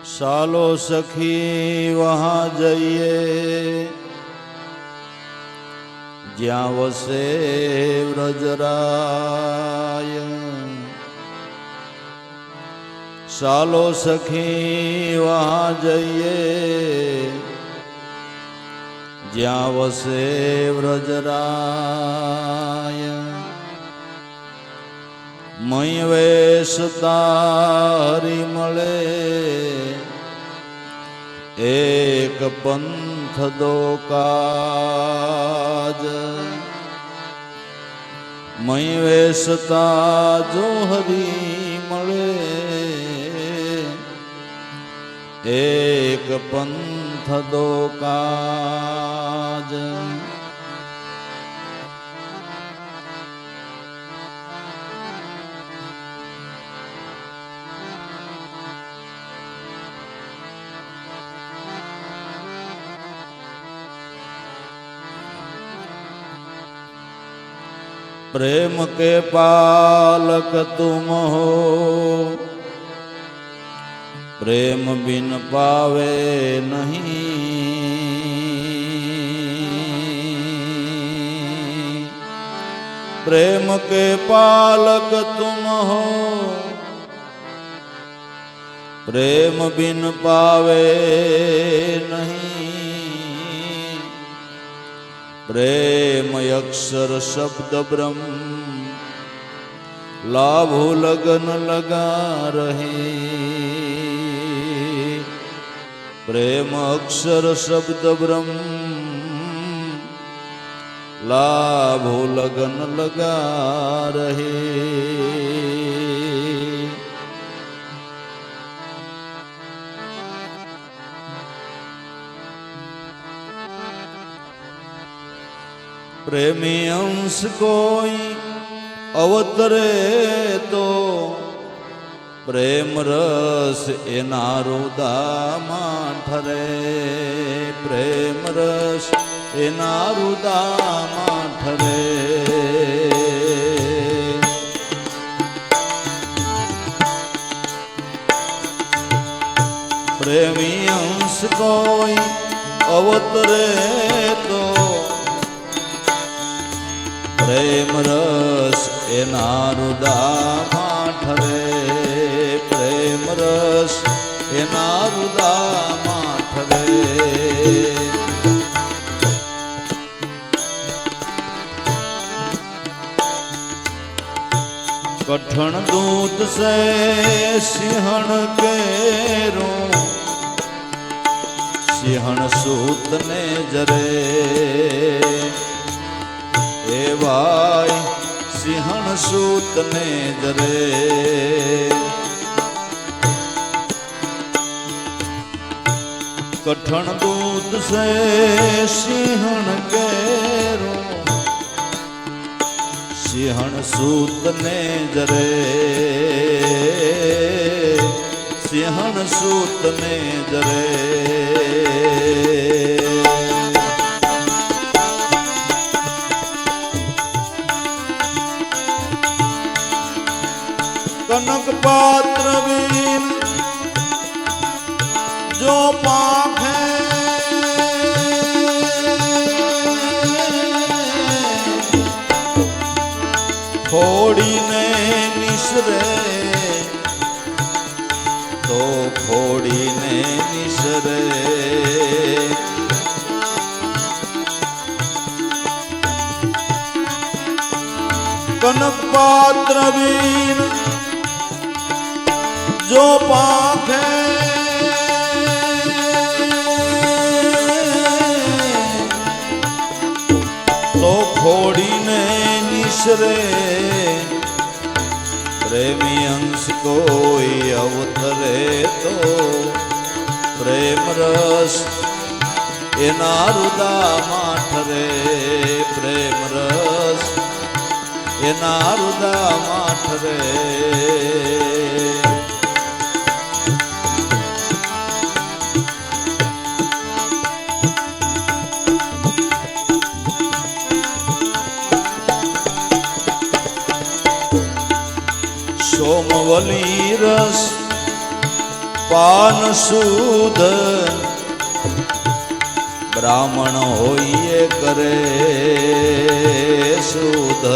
ચાલો સખી વહાં જઈએ જ્યાં વસે વ્રજરાય. ચાલો સખી વહાં જઈએ જ્યાં વસે વ્રજરાય. મય વેશતા હરી મળે એક પંથ દો કાજ. મય વેશતા જો હરી મળે એક પંથ દો કાજ. प्रेम के पालक तुम हो प्रेम बिन पावे नहीं. प्रेम के पालक तुम हो प्रेम बिन पावे नहीं. प्रेम अक्षर शब्द ब्रह्म लाभो लगन लगा रहे. प्रेम अक्षर शब्द ब्रह्म लाभो लगन लगा रहे. प्रेमी अंश कोई अवतरे तो प्रेम रस एना रुदामां ठरे. प्रेम रस एना रुदामां ठरे. प्रेमी अंश कोई अवतरे तो प्रेम रस एना रुदामां ठरे. प्रेम रस एना रुदामां ठरे. कठण दूत से सिंहण केरो सिंहण सूत ने जरे. ए भाई सिंहण सूत ने जरे. कठण दूत से सिंहण केरो सिंहण सूत ने जरे. सिंहण सूत ने जरे. कनक पात्र बीन जो पाखे खोड़ी ने निसरे तो खोड़ी ने निसरे. कनक पात्र बीन जो पाखे तो खोड़ी ने निसरे. प्रेमी अंश कोई अवतरे तो प्रेम रस एना रुदामां ठरे. प्रेम रस एना रुदामां ठरे. સોમવલી રસ પાન શુદ્ધ બ્રાહ્મણ હોઈએ કરે શુદ્ધ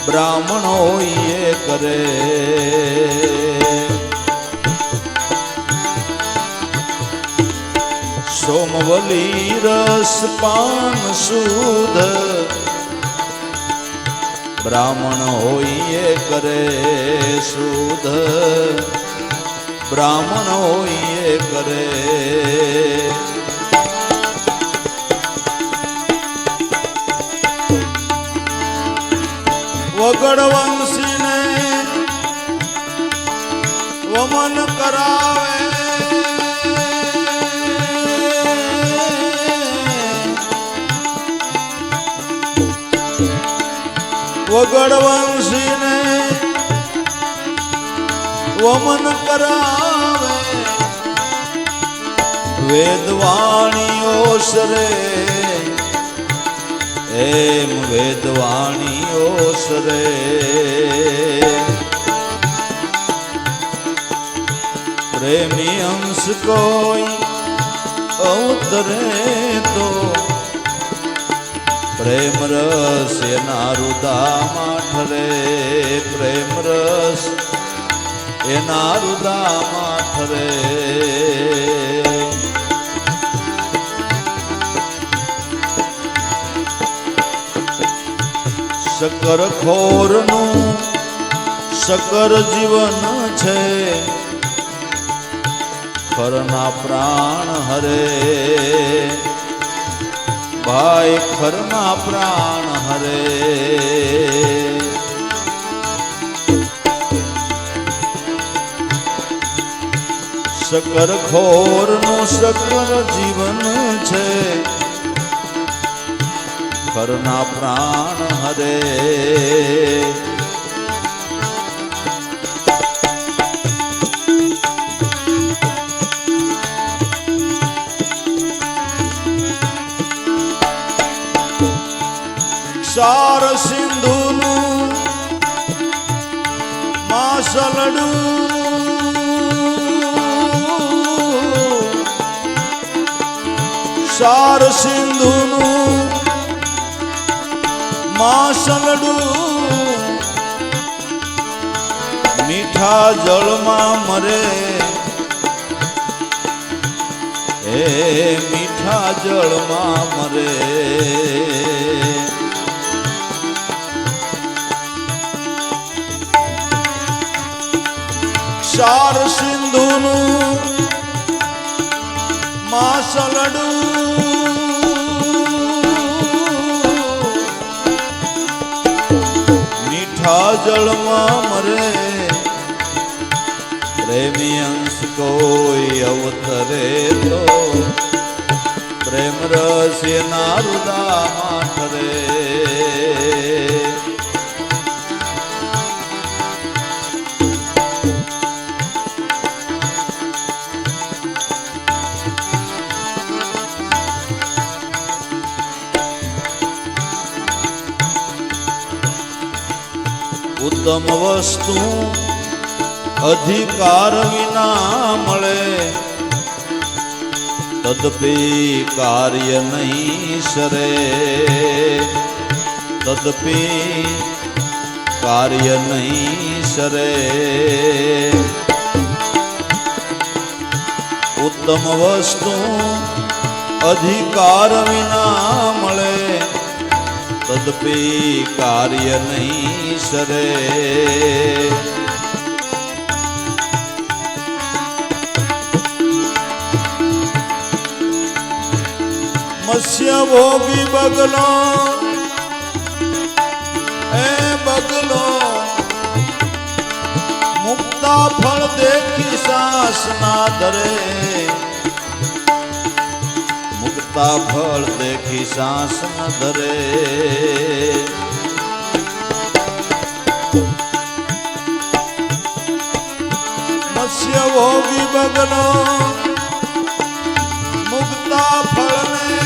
બ્રાહ્મણ હોઈએ કરે સોમવલી રસ પાન શુદ્ધ બ્રાહ્મણ હોઈએ કરે શુદ્ધ બ્રાહ્મણ હોઈએ કરે વગડ વંશીને વમન કરાવે વગડ વંશીને વમન કરાવે વેદવાણીઓ સરે એમ વેદવાણીઓ સરે પ્રેમી અંશ કોઈ અવતરે તો પ્રેમ રસ એના રુદામાં ઠરે પ્રેમ રસ એના રુદામાં ઠરે શક્કર ખોરનું શક્કર જીવન છે ખરના પ્રાણ હરે ભાઈ ખરના પ્રાણ હરે શક્કર ખોરનું શક્કર જીવન છે ખરના પ્રાણ હરે સાર સિંધુનું માસલડું સાર સિંધુનું માસલડું મીઠા જળમાં મરે એ મીઠા જળમાં મરે સાર સિંધુનું માસલડું મીઠા જળમાં મરે પ્રેમી અંશ કોઈ અવતરે તો પ્રેમ રસ એના રુદામાં ઠરે ઉત્તમ વસ્તુ અધિકાર વિના મળે તદપી કાર્ય નહીં સરે તદપી કાર્ય નહીં સરે ઉત્તમ વસ્તુ અધિકાર વિના મળે તદપી કાર્ય નહીં સરે મત્સ્ય ભોગી બગલો એ બગલો મુક્તા ફળ દેખી સાસ ના ધરે મુક્તા ફળ દેખી સાસ ન ધરે મત્સ્ય ભોગી બગલો મુક્તા ફળને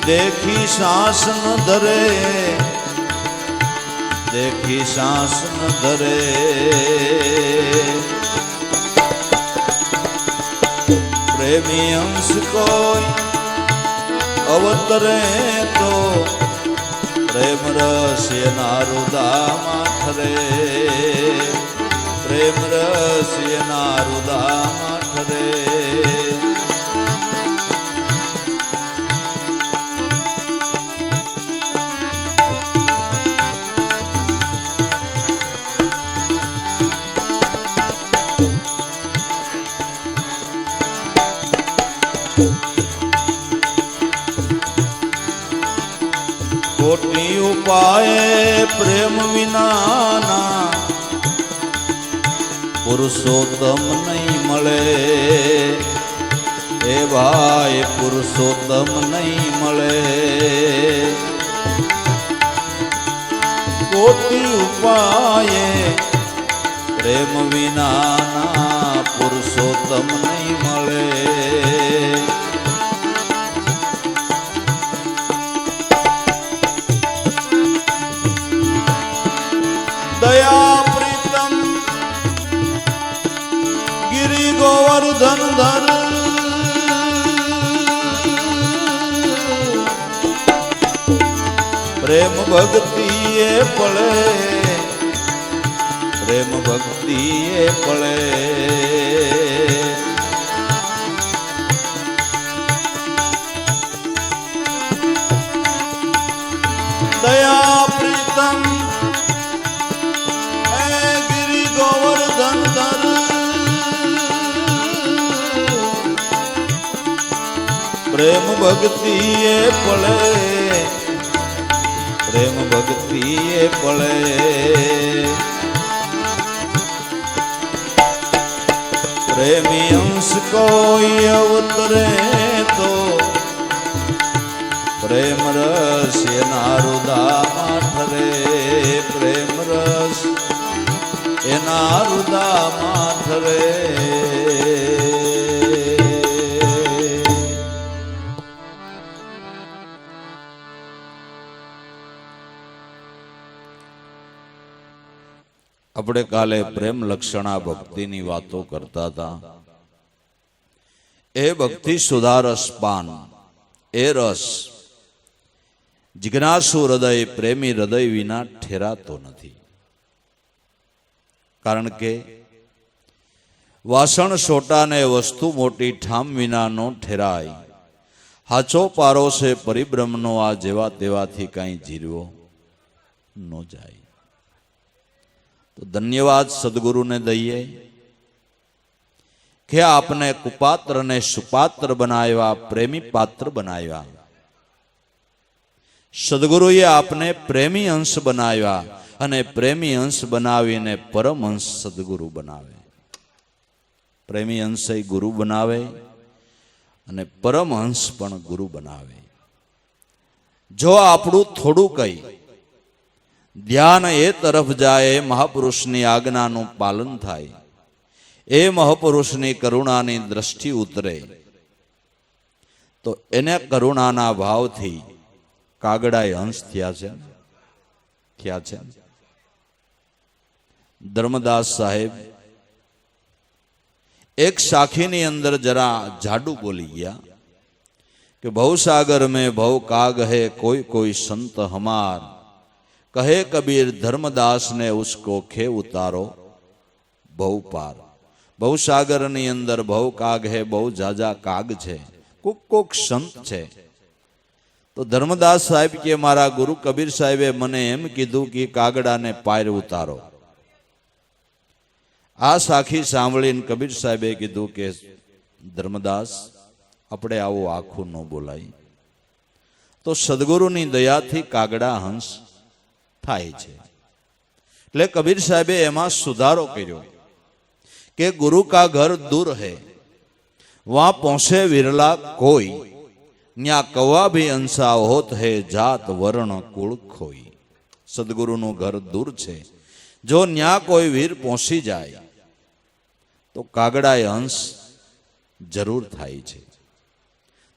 દેખી સાસ ન ધરે देखी सांस न धरे प्रेमी अंश कोई अवतरे तो प्रेम रस नारुदामा ठरे प्रेम रस नारुदामा ठरे कोटि उपाय प्रेम विनाना पुरुषोत्तम नहीं मळे ए भाई पुरुषोत्तम नहीं मळे कोटि उपाय प्रेम विनाना पुरुषोत्तम नहीं मळे दया प्रीतम गिरि गोवर्धन धर प्रेम भक्ति ये पड़े प्रेम भक्ति ये पड़े दया प्रीतम गोवर्धन धर प्रेम भक्ति ये पड़े प्रेम भक्ति ये पड़े प्रेमी अंश कोई अवतरे तो प्रेम रस नारुदामा ठरे प्रेम रस एना रुदामा ठरे આપણે કાલે પ્રેમ લક્ષણા ભક્તિની વાતો કરતા હતા એ ભક્તિ સુધારસ પાન એ રસ જિજ્ઞાસુ હૃદય પ્રેમી હૃદય વિના ઠેરાતો નથી કારણ કે વાસણ છોટા ને વસ્તુ મોટી ઠામ વિના નો ઠેરાય હાચો પારો છે પરિબ્રહ્મનો આ જેવા તેવાથી કાંઈ જીરવો ન જાય તો ધન્યવાદ સદગુરુને દઈએ કે આપને કુપાત્ર ને સુપાત્ર બનાવ્યા પ્રેમી પાત્ર બનાવ્યા સદગુરુએ આપને પ્રેમી અંશ બનાવ્યા અને પ્રેમી અંશ બનાવીને પરમહંસ સદગુરુ બનાવે પ્રેમી અંશ ગુરુ બનાવે અને પરમહંસ પણ ગુરુ બનાવે જો આપણું થોડું કઈ ધ્યાન એ તરફ જાય મહાપુરુષની આજ્ઞાનું પાલન થાય એ મહાપુરુષની કરુણાની દ્રષ્ટિ ઉતરે તો એને કરુણાના ભાવથી કાગડાએ હંસ થયા છે ધર્મદાસ સાહેબ એક સાખીની અંદર જરા જાડુ બોલી ગયા કે ભવસાગર में भव काग है कोई कोई संत हमार कहे कबीर धर्मदास ने उसको खे उतारो भव पार भवसागर ની અંદર ભવ કાગ હે બહુ જાજા કાગ છે કોક સંત છે તો ધર્મદાસ સાહેબ કે મારા ગુરુ કબીર સાહેબે મને એમ કીધું કે કાગડાને પાર ઉતારો આ સાખી સાંભળીને કબીર સાહેબે કીધું કે ધર્મદાસ આપણે આવું આખું ન બોલાય તો સદગુરુની દયાથી કાગડા હંસ થાય છે એટલે કબીર સાહેબે એમાં સુધારો કર્યો કે गुरु का घर दूर है वहां पहुंचे विरला कोई न्या कवा भी अंसा होत है जात वर्ण कुल खोई सदगुरु नु घर दूर छे जो न्या कोई वीर पहुंची जाए तो कागड़ा हंस जरूर थाय छे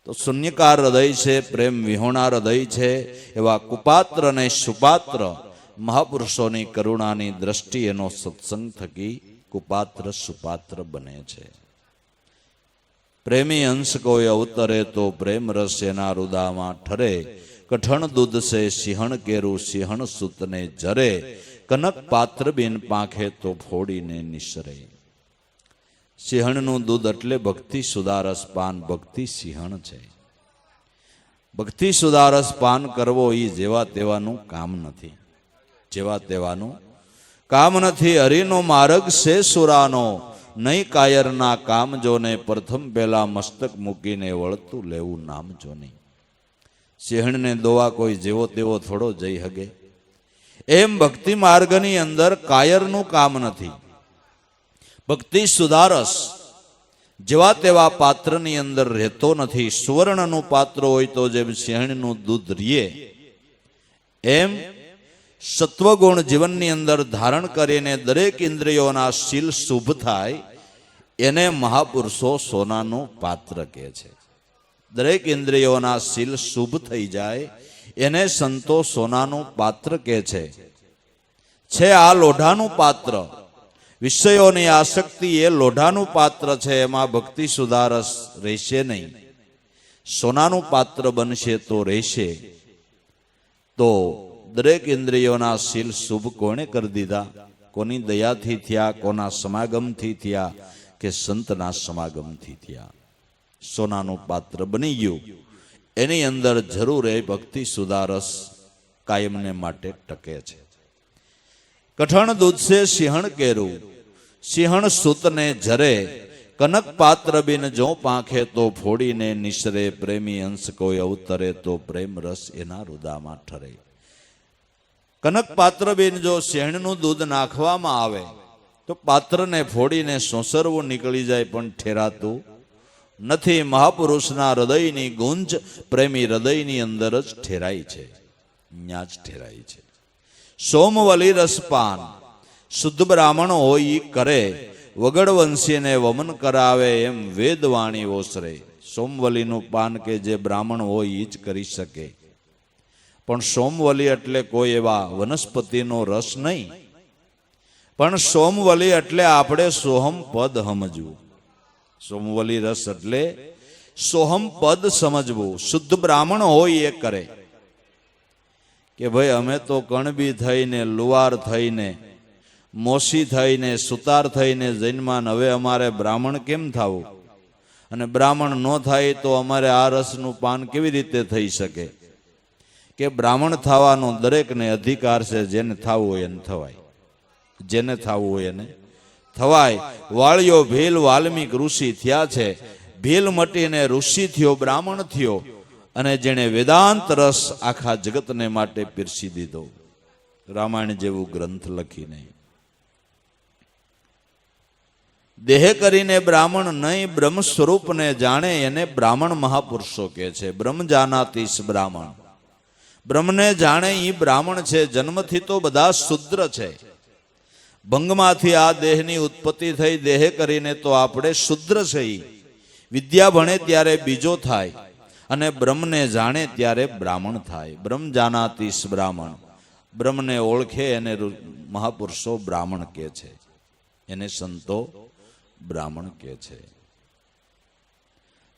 तो शून्यकार हृदय छे प्रेम विहोणा हृदय छे एवा कुपात्र ने सुपात्र મહાપુરુષોની કરુણાની દ્રષ્ટિ એનો સત્સંગ થકી કુપાત્ર સુપાત્ર બને છે. પ્રેમી અંશ કોઈ અવતરે તો પ્રેમ રસ એના રુદામાં ઠરે. કઠણ દૂધ સે સિંહણ કેરું સિંહણ સૂતને જરે. કનક પાત્ર બિન પાંખે તો ફોડીને નિસરે. સિંહણનું દૂધ એટલે ભક્તિ સુદારસ પાન. ભક્તિ સિંહણ છે. ભક્તિ સુદારસ પાન કરવો એ જેવા તેવાનું કામ નથી. જેવા તેવાનું કામ નથી. હરિનો માર્ગ છે સુરાનો. નહીં કાયરના કામ જોને. પ્રથમ પહેલા મસ્તક મૂકીને વળતું લેવું નામ જોને. સિંહણને દોવા કોઈ જેવો તેવો થોડો જઈ હગે. એમ ભક્તિ માર્ગની અંદર કાયરનું કામ નથી. ભક્તિ સુદારસ જેવા તેવા પાત્રની અંદર રહેતો નથી. સુવર્ણનું પાત્ર હોય તો જેમ સિંહણનું દૂધ રીએ એમ સત્વગુણ જીવનની અંદર ધારણ કરીને દરેક ઇન્દ્રિયોના શીલ શુભ થાય એને મહાપુરુષો સોનાનું પાત્ર કહે છે. દરેક ઇન્દ્રિયોના શીલ શુભ થઈ જાય એને સંતો સોનાનું પાત્ર કહે છે. આ લોઢાનું પાત્ર. વિષયોની આસક્તિ એ લોઢાનું પાત્ર છે. એમાં ભક્તિ સુધારસ રહેશે નહીં. સોનાનું પાત્ર બનશે તો રહેશે. તો દરેક ઇન્દ્રિયોના શીલ શુભ કોણે કરી દીધા? કોની દયાથી થયા? કોના સમાગમથી થયા? કે સંતના સમાગમથી થયા. સોનાનું પાત્ર બની ગયું. એની અંદર જરૂર એ ભક્તિ સુધારસ કાયમને માટે ટકે છે. કઠણ દૂધ સે સિંહણ કેરું સિંહણ સૂતને જરે. કનક પાત્ર બિન જો પાંખે તો ફોડીને નિસરે. પ્રેમી અંશ કોઈ અવતરે તો પ્રેમ રસ એના રુદામાં ઠરે. કનક પાત્ર બિન જો સિંહણનું દૂધ નાખવામાં આવે તો પાત્રને ફોડીને સોસરવું નીકળી જાય પણ ઠેરાતું નથી. મહાપુરુષના હૃદયની ગુંજ પ્રેમી હૃદયની અંદર જ ઠેરાય છે. ન્યા જ ઠેરાય છે. સોમવલી રસપાન શુદ્ધ બ્રાહ્મણ હોય ઈ કરે. વગડવંશીને વમન કરાવે એમ વેદવાણી ઓસરે. સોમવલીનું પાન કે જે બ્રાહ્મણ હોય એ જ કરી શકે. પણ સોમવલી એટલે કોઈ એવા વનસ્પતિનો રસ નહીં. પણ સોમવલી એટલે આપણે સોહમ પદ સમજવું. સોમવલી રસ એટલે સોહમ પદ સમજવું. શુદ્ધ બ્રાહ્મણ હોય એ કરે. કે ભાઈ અમે તો કણબી થઈને, લુવાર થઈને, મોસી થઈને, સુતાર થઈને જન્માન, હવે અમારે બ્રાહ્મણ કેમ થવું? અને બ્રાહ્મણ ન થાય તો અમારે આ રસનું પાન કેવી રીતે થઈ શકે? કે બ્રાહ્મણ થવાનો દરેકને અધિકાર છે. જેને થવું હોય એને થવાય. જેને થવું હોય એને થવાય. વાળિયો ભીલ વાલ્મીક ઋષિ થયા છે. ભીલ મટીને ઋષિ થયો, બ્રાહ્મણ થયો. અને જેણે વેદાંત રસ આખા જગતને માટે પીરસી દીધો. રામાયણ જેવું ગ્રંથ લખીને. દેહ કરીને બ્રાહ્મણ નહીં, બ્રહ્મ સ્વરૂપને જાણે એને બ્રાહ્મણ મહાપુરુષો કહે છે. બ્રહ્મ જાનાતીશ બ્રાહ્મણ. બ્રહ્મને જાણે એ બ્રાહ્મણ છે. જન્મથી તો બધા શુદ્ર છે. ભંગમાંથી આ દેહની ઉત્પત્તિ થઈ. દેહ કરીને તો આપણે શુદ્ર છે. વિદ્યા ભણે ત્યારે બીજો થાય અને બ્રહ્મને જાણે ત્યારે બ્રાહ્મણ થાય. બ્રહ્મ જાનાતીશ બ્રાહ્મણ. બ્રહ્મને ઓળખે એને મહાપુરુષો બ્રાહ્મણ કહે છે. એને સંતો બ્રાહ્મણ કહે છે.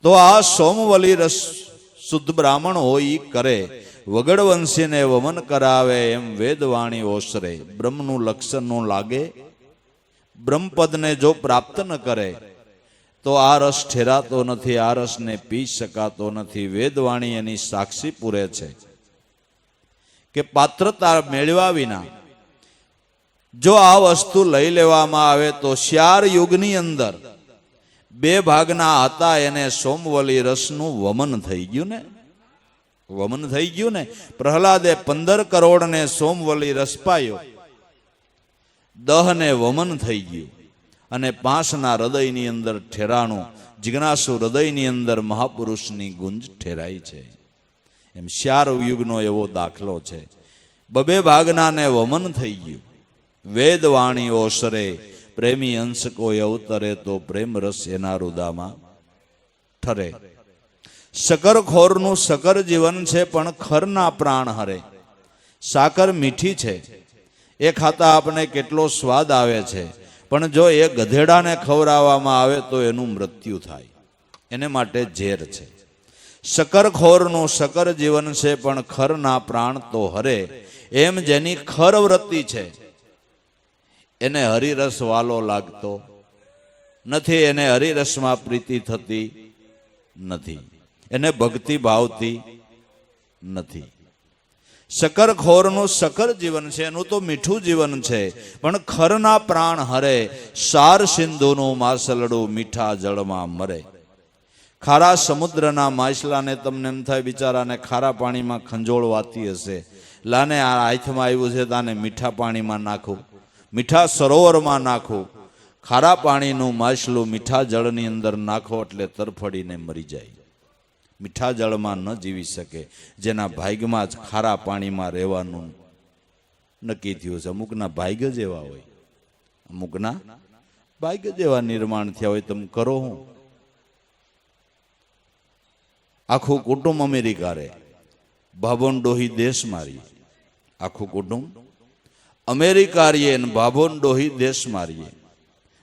તો આ સોમવલી રસ શુદ્ધ બ્રાહ્મણ હોય ઈ કરે. વગડવંશીને વમન કરાવે એમ વેદવાણી ઓસરે. બ્રહ્મનું લક્ષણ ન લાગે, બ્રહ્મપદને જો પ્રાપ્ત ન કરે તો આ રસ ઠેરાતો નથી. આ રસને પી શકાતો નથી. વેદવાણી એની સાક્ષી પૂરે છે કે પાત્રતા મેળવ્યા વિના જો આ વસ્તુ લઈ લેવામાં આવે તો 4 યુગની અંદર 2 ભાગના હતા એને સોમવલી રસનું વમન થઈ ગયું ને. વમન થઈ ગયું ને. પ્રહલાદે 15 કરોડને સોમવલી રસ પાયો. 10 ને વમન થઈ ગયું. અને 5ના હૃદયની અંદર ઠેરાણું. જિજ્ઞાસુ હૃદયની અંદર મહાપુરુષની ગુંજ ઠેરાઈ છે. એમ 4 યુગનો એવો દાખલો છે. 2 ભાગના ને વમન થઈ ગયું. વેદવાણી ઓસરે. પ્રેમી અંશ કોઈ અવતરે તો પ્રેમ રસ એના રુદામાં ઠરે. શકરખોરનું સકર જીવન છે પણ ખરના પ્રાણ હરે. સાકર મીઠી છે એ ખાતા આપણને કેટલો સ્વાદ આવે છે, પણ જો એ ગધેડાને ખવડાવવામાં આવે તો એનું મૃત્યુ થાય, એને માટે ઝેર છે. શકરખોરનું શકર જીવન છે, પણ ખરના પ્રાણ તો હરે. એમ જેની ખર વૃત્તિ છે એને હરિરસ વાલો લાગતો નથી, એને હરિરસમાં પ્રીતિ થતી નથી, એને ભક્તિ ભાવતી નથી. શકરખોરનું શકર જીવન છે, એનું તો મીઠું જીવન છે, પણ ખરના પ્રાણ હરે. સાર સિંધુનું માસલડું મીઠા જળમાં મરે. ખારા સમુદ્રના માછલાને તમને એમ થાય બિચારાને ખારા પાણીમાં ખંજોળ વાતી હશે, લાને આ હાથમાં આવ્યું છે તાને મીઠા પાણીમાં નાખું, મીઠા સરોવરમાં નાખું. ખારા પાણીનું માછલું મીઠા જળની અંદર નાખો એટલે તરફડીને મરી જાય, મીઠા જળમાં ન જીવી શકે. જેના ભાગ્યમાં જ ખારા પાણીમાં રહેવાનું નક્કી થયું છે. અમુકના ભાગ્ય જ એવા હોય, અમુકના ભાગ્ય જ એવા નિર્માણ થયા હોય. તમે કરો હું આખું કુટુંબ અમેરિકા રે, બાબોન ડોહી દેશ મારીએ, આખું કુટુંબ અમેરિકા રહીએ ને બાબોન ડોહી દેશ મારીએ.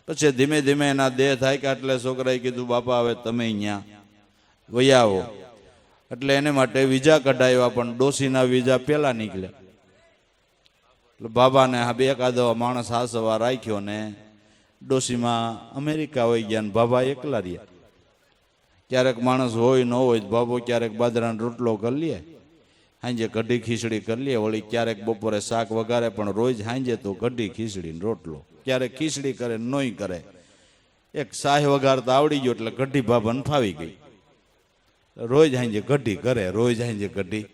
પછી ધીમે ધીમે એના દેહ થાય કે એટલે છોકરાએ કીધું બાપા હવે તમે અહીંયા વયા આવો, એટલે એને માટે વિઝા કઢાવ્યા, પણ ડોશીના વિઝા પેલા નીકળ્યા. એટલે બાબાને એકાદો માણસ હાસવા રાખ્યો ને ડોશીમાં અમેરિકા વહી ગયા ને બાબા એકલા રહ્યા. ક્યારેક માણસ હોય ન હોય, બાબો ક્યારેક બાજરાનો રોટલો કરી લે, હાંજે કઢી ખીચડી કરી લે, વળી ક્યારેક બપોરે શાક વગારે, પણ રોજ હાંજે તો કઢી ખીચડી રોટલો. ક્યારેક ખીચડી કરે નોય કરે, એક શાહ વગારતા આવડી ગયો એટલે કઢી બાબાને ફાવી ગઈ. રોજ હાંજે કઢી કરે, રોજ હાંજે કઢી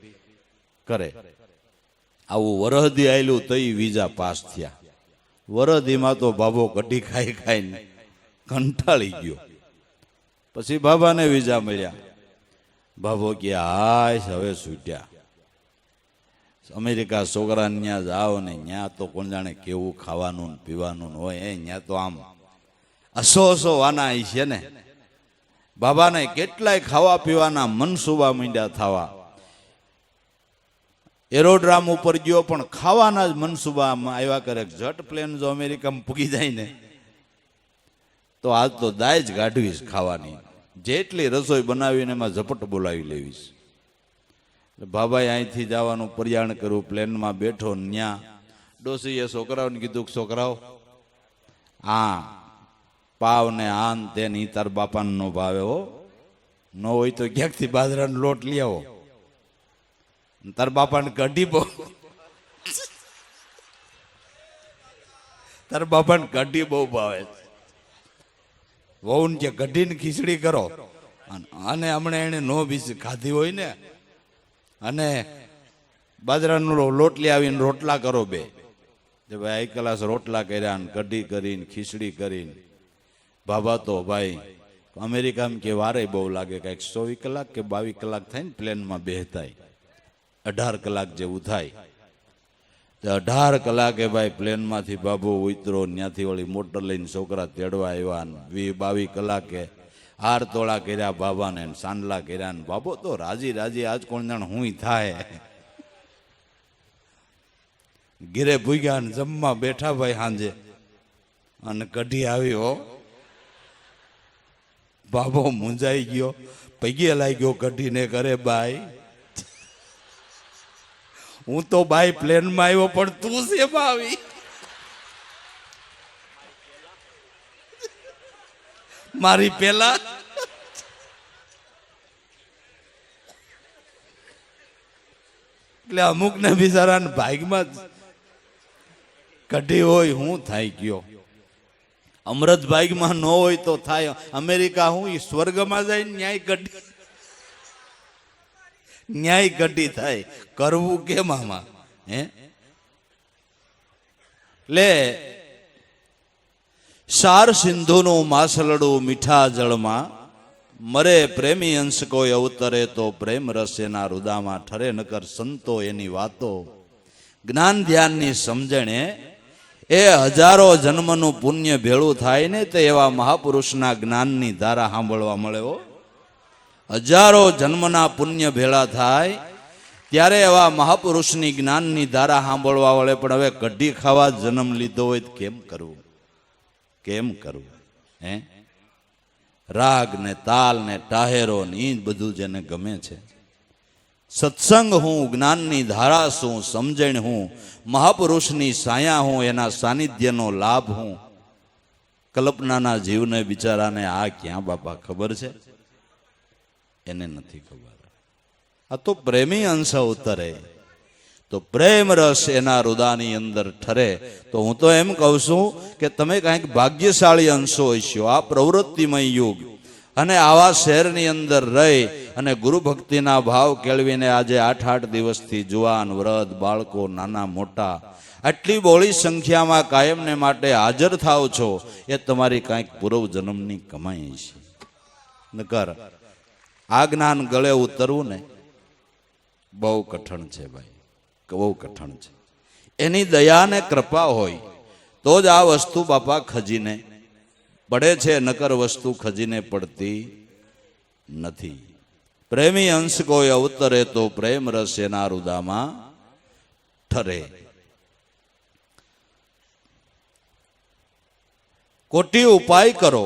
કરે. આવું વરહદી આવેલું તો વિઝા પાસ થયા. વરહદીમાં તો બાબો કઢી ખાઈ ખાઈને કંટાળી ગયો. પછી બાબાને વિઝા મળ્યા. બાબો કે હાય હવે છૂટ્યા. અમેરિકા છોકરાને ત્યાં જાઓ ને ત્યાં તો કોણ જાણે કેવું ખાવાનું પીવાનું હોય, ત્યાં તો આમ અસો વાના છે ને. બાબાને કેટલાય ખાવા પીવાના મનસુબા માંડ્યા થવા. એરોડ્રામ ઉપર ગયો પણ ખાવાના જ મનસુબામાં આવ્યા કરે. જટ પ્લેન જો અમેરિકામાં પૂગી જાય ને તો આજ તો દાય જ કાઢવીશ ખાવાની, જેટલી રસોઈ બનાવીને એમાં ઝપટ બોલાવી લેવીશ. બાબાએ અહીંથી જવાનું પ્રયાણ કર્યું, પ્લેનમાં બેઠો. ન્યા ડોશીએ છોકરાઓને કીધું કે છોકરાઓ આ પાવ ને આન તે ની તાર બાપાને નો ભાવે હો, ન હોય તો ક્યાંકથી બાજરાનો લોટ લઈ આવો. તાર બાપાને કઢી બહુ, તાર બાપાને કઢી બહુ ભાવે. વહુને કે કઢીને ખીચડી કરો, અને હમણાં એને નો બીજ ખાધી હોય ને, અને બાજરાનો લોટ લઈ આવીને રોટલા કરો બે. ભાઈ 1 કલાક રોટલા કર્યા ને કઢી કરીને ખીચડી કરીને. બાબા તો ભાઈ અમેરિકામાં કે વારે બહુ લાગે, કંઈક 24 કલાક કે 22 કલાક થાય ને પ્લેનમાં બેહતાય, 18 કલાક જેવું થાય. 18 કલાકે ભાઈ પ્લેનમાંથી બાબો ઉતરો, ત્યાંથી વળી મોટર લઈને છોકરા તેડવા આવ્યા. 22 કલાકે હાર તોળા કર્યા બાબાને, સાંડલા કર્યા ને બાબો તો રાજી રાજી. આજ કોણ જાણ હું થાય. ઘેરે ભૂગ્યા ને જમવા બેઠા ભાઈ સાંજે, અને કઢી આવી હો. બાબો મૂંઝાઈ ગયો, પગે લાગ્યો કઢીને કરે બાઈ હું તો બાઈ પ્લેનમાં આવ્યો પણ તું શેમાં આવી? મારી પેલા એટલે અમુક ને બિચારાને ભાગમાં કઢી હોય હું થાય ગયો. અમૃત ભાગમાં ન હોય તો થાય. અમેરિકા હું સ્વર્ગમાં જાય ન્યાય કઢી, ન્યાય કઢી થાય. કરવું કેમ આમાં? હે લે સાર સિંધુનું માસલડું મીઠા જળમાં મરે. પ્રેમી અંશ કોઈ અવતરે તો પ્રેમ રસેના રુદામાં ઠરે. નકર સંતો એની વાતો જ્ઞાન ધ્યાનની સમજણે એ હજારો જન્મનું પુણ્ય ભેળું થાય ને તે એવા મહાપુરુષના જ્ઞાનની ધારા સાંભળવા મળે. હજારો જન્મના પુણ્ય ભેળા થાય ત્યારે એવા મહાપુરુષની જ્ઞાનની ધારા સાંભળવા વળે, પણ હવે કઢી ખાવા જન્મ લીધો હોય તો કેમ કરવું? કેમ કરવું? હે, રાગ ને તાલ ને ટાહેરો ને ઈ બધું જેને ગમે છે. સત્સંગ હું, જ્ઞાનની ધારા છું, સમજણ હું, મહાપુરુષની સાયા હું, એના સાનિધ્યનો લાભ હું. કલ્પનાના જીવને બિચારાને આ ક્યાં બાપા ખબર છે? એને નથી ખબર. આ તો પ્રેમી અંશ ઉતરે તો પ્રેમ રસ એના રુદાની અંદર ઠરે. તો હું તો એમ કહું છું કે તમે કાંઈક ભાગ્યશાળી અંશો હશો. આ પ્રવૃત્તિમય યુગ અને આવા શહેરની અંદર રહી અને ગુરુ ભક્તિના ભાવ કેળવીને આજે 8-8 દિવસથી જુવાન, વૃદ્ધ, બાળકો, નાના મોટા આટલી બોળી સંખ્યામાં કાયમને માટે હાજર થાવ છો, એ તમારી કાંઈક પૂર્વ જન્મની કમાઈ છે. નકર આ જ્ઞાન ગળે ઉતરવું ને બહુ કઠણ છે ભાઈ, બહુ કઠણ છે. એની દયા ને કૃપા હોય તો જ આ વસ્તુ બાપા ખજીને પડે છે, નકર વસ્તુ ખજીને પડતી નથી. પ્રેમી અંશ કોઈ અવતરે તો પ્રેમ રસ એના રુદામાં ઠરે. કોટી ઉપાય કરો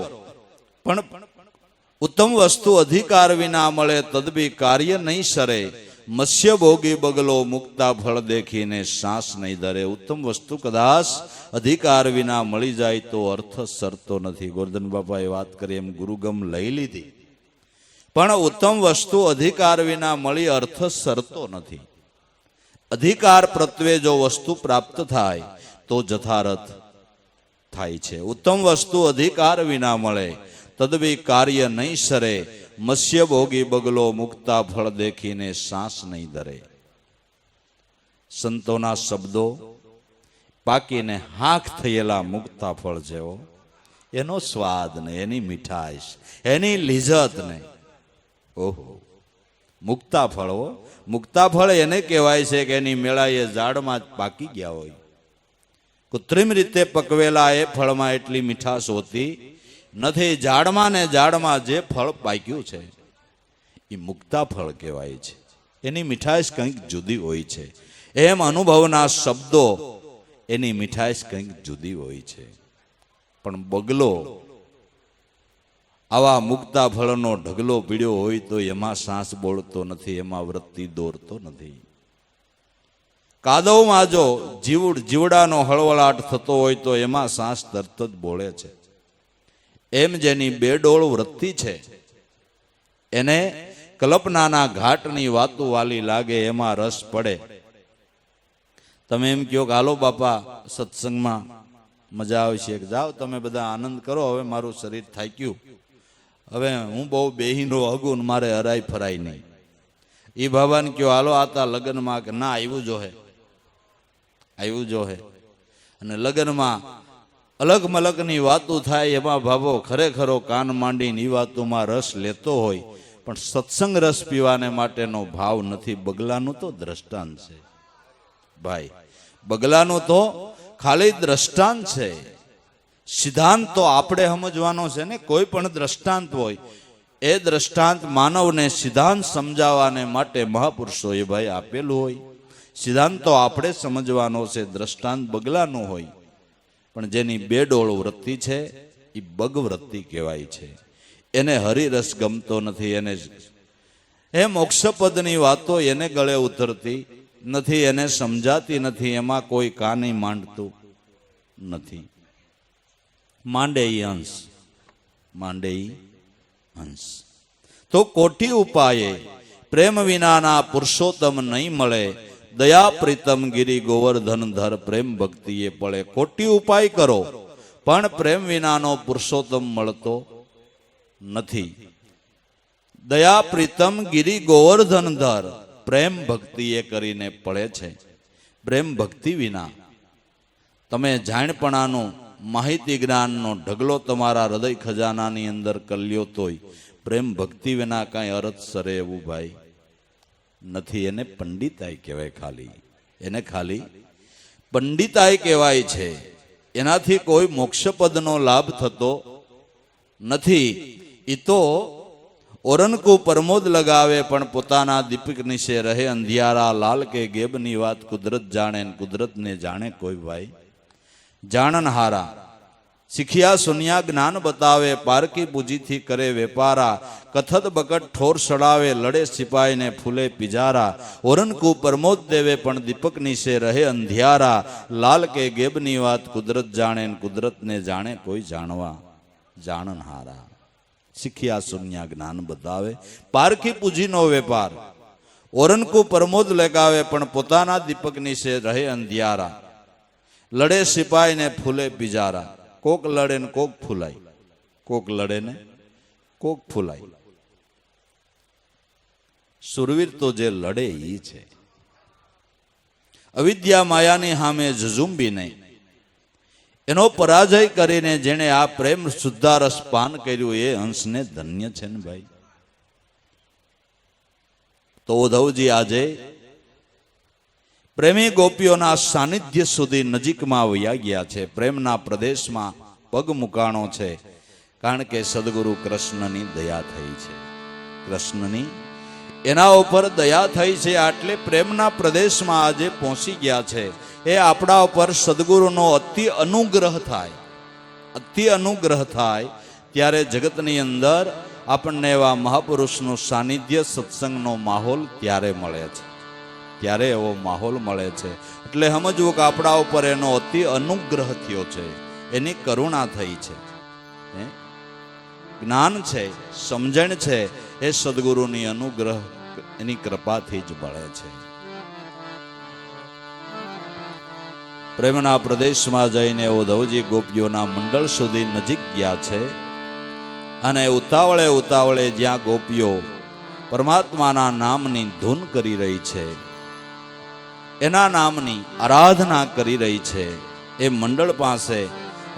પણ ઉત્તમ વસ્તુ અધિકાર વિના મળે, તદબી કાર્ય નહીં સરે. મત્સ્ય ભોગી બગલો મુક્તા ફળ દેખીને શ્વાસ નહીં ધરે. ઉત્તમ વસ્તુ કદાચ અધિકાર વિના મળી જાય તો અર્થ સરતો નથી. ગોરધન બાપાએ વાત કરી એમ ગુરુગમ લઈ લીધી, પણ ઉત્તમ વસ્તુ અધિકાર વિના મળી અર્થ સરતો નથી. અધિકાર પ્રત્વે જો વસ્તુ પ્રાપ્ત થાય તો જથારથ થાય છે. ઉત્તમ વસ્તુ અધિકાર વિના મળે, તદબી કાર્ય નહીં સરે. મત્સ્ય ભોગી બગલો મુક્તા ફળ દેખીને શ્વાસ નહીં ધરે. સંતોના શબ્દો પાકીને હાંક થયેલા મુક્તા ફળ જેવો. એનો સ્વાદ ને, એની મીઠાશ, એની લિજ્જત ને, ઓહો! મુક્તા ફળ હો, મુક્તા ફળ એને કહેવાય છે કે એની મેળાએ ઝાડમાં જ પાકી ગયા હોય. કૃત્રિમ રીતે પકવેલા એ ફળમાં એટલી મીઠાશ હોતી નથી. ઝાડમાં ને ઝાડમાં જે ફળ પાક્યું છે એ મુક્તા ફળ કહેવાય છે. એની મીઠાશ કંઈક જુદી હોય છે. એમ અનુભવના શબ્દો, એની મીઠાશ કંઈક જુદી હોય છે. પણ બગલો આવા મુક્તા ફળનો ઢગલો પીડ્યો હોય તો એમાં શ્વાસ બોલતો નથી, એમાં વૃત્તિ દોરતો નથી. કાદવમાં જો જીવડાનો હળવળાટ થતો હોય તો એમાં શ્વાસ તરત જ બોલે છે. એમ જેની બેડોળ વૃત્તિ છે એને કલ્પનાના ઘાટની વાતો વાલી લાગે, એમાં રસ પડે. તમે એમ કહો કે હાલો બાપા સત્સંગમાં મજા આવશે, જાઓ તમે બધા આનંદ કરો, હવે મારું શરીર થાક્યું, હવે હું બહુ બેહીનો હગું, મારે હરાય ફરાય નહીં. એ બાબાને કહો હાલો આતા લગ્નમાં, કે ના આવ્યું જોહે, આવ્યું જોહે. અને લગ્નમાં અલગ મલકની વાતો થાય, એમાં ભાવો ખરેખરો કાન માંડીને એ વાતોમાં રસ લેતો હોય, પણ સત્સંગ રસ પીવાને માટેનો ભાવ નથી. બગલાનું તો દ્રષ્ટાંત છે ભાઈ, બગલાનું તો ખાલી દ્રષ્ટાંત છે. સિદ્ધાંત તો આપણે સમજવાનો છે ને. કોઈ પણ દ્રષ્ટાંત હોય એ દ્રષ્ટાંત માનવને સિદ્ધાંત સમજાવવાને માટે મહાપુરુષોએ ભાઈ આપેલું હોય. સિદ્ધાંત તો આપણે સમજવાનો છે, દ્રષ્ટાંત બગલાનું હોય. પણ જેની બેડોળ વૃત્તિ છે એ બગ વૃત્તિ કહેવાય છે. એને હરિરસ ગમતો નથી, એને એ મોક્ષપદની વાતો એને ગળે ઉતરતી નથી, એને સમજાતી નથી, એમાં કોઈ કાની માંડતું નથી. માંડે અંશ, માંડે અંશ. તો કોટી ઉપાયે પ્રેમ વિનાના પુરુષોત્તમ નહીં મળે. દયા પ્રીતમ ગિરી ગોવર્ધન ધર, પ્રેમ ભક્તિએ પડે. કોટી ઉપાય કરો પણ પ્રેમ વિનાનો પુરુષોત્તમ મળતો નથી. દયા પ્રીતમ ગિરી ગોવર્ધન ધર, પ્રેમ ભક્તિએ કરીને પડે છે. પ્રેમ ભક્તિ વિના તમે જાણપણાનું માહિતી જ્ઞાનનો ઢગલો તમારા હૃદય ખજાનાની અંદર કલ્યો તોય પ્રેમ ભક્તિ વિના કાંઈ અર્થ સરે એવું ભાઈ નથી. એને પંડિતાઈ કહેવાય, ખાલી એને ખાલી પંડિતાઈ કહેવાય છે. એનાથી કોઈ મોક્ષપદનો લાભ થતો નથી. એ તો ઓરન કો પ્રમોદ લગાવે પણ પોતાના દીપક નીચે રહે અંધિયારા. લાલ કે ગેબની વાત કુદરત જાણે ને કુદરતને જાણે કોઈ ભાઈ. જાણનહારા શીખ્યા સુનિયા જ્ઞાન બતાવે. પારકી પૂજીથી કરે વેપારા. કથત બકટ ઠોર સડાવે. લડે સિપાહીને ફૂલે પિજારા. ઓરન કો પ્રમોદ દેવે પણ દીપક નીચે રહે અંધિયારા. લાલ કે ગેબની વાત કુદરત જાણે ને કુદરતને જાણે કોઈ જાણવા. જાણનહારા શીખ્યા સુનિયા જ્ઞાન બતાવે. પારકી પૂજીનો વેપાર. ઓરન કો પ્રમોદ લગાવે પણ પોતાના દીપક નીચે રહે અંધિયારા. લડે સિપાહીને ફૂલે પિજારા. કોક લડે ને કોક ફૂલાય. કોક લડે ને કોક ફૂલાય. સુરવીર તો જે લડે ઈ છે. અવિદ્યા માયાની સામે ઝઝુંબી નહીં. એનો પરાજય કરીને જેણે આ પ્રેમ શુદ્ધારસ પાન કર્યું એ હંસને ધન્ય છે ને ભાઈ. તો ઉદ્ધવજી આજે પ્રેમી ગોપીઓના સાનિધ્ય સુધી નજીકમાં વયા ગયા છે. પ્રેમના પ્રદેશમાં પગ મુકાણો છે. કારણ કે સદગુરુ કૃષ્ણની દયા થઈ છે. કૃષ્ણની એના ઉપર દયા થઈ છે. આટલે પ્રેમના પ્રદેશમાં આજે પહોંચી ગયા છે. એ આપણા ઉપર સદગુરુનો અતિ અનુગ્રહ થાય. અતિ અનુગ્રહ થાય ત્યારે જગતની અંદર આપણને એવા મહાપુરુષનું સાનિધ્ય સત્સંગનો માહોલ ત્યારે મળે છે. ત્યારે એવો માહોલ મળે છે. એટલે સમજવું કે આપણા ઉપર એનો અતિ અનુગ્રહ થયો છે. એની કરુણા થઈ છે. જ્ઞાન છે, સમજણ છે, એ સદગુરુની અનુગ્રહ એની કૃપાથી જ મળે છે. પ્રેમના પ્રદેશમાં જઈને ઉદ્ધવજી ગોપીઓના મંડળ સુધી નજીક ગયા છે. અને ઉતાવળે ઉતાવળે જ્યાં ગોપીઓ પરમાત્માના નામની ધૂન કરી રહી છે, એના નામની આરાધના કરી રહી છે, એ મંડળ પાસે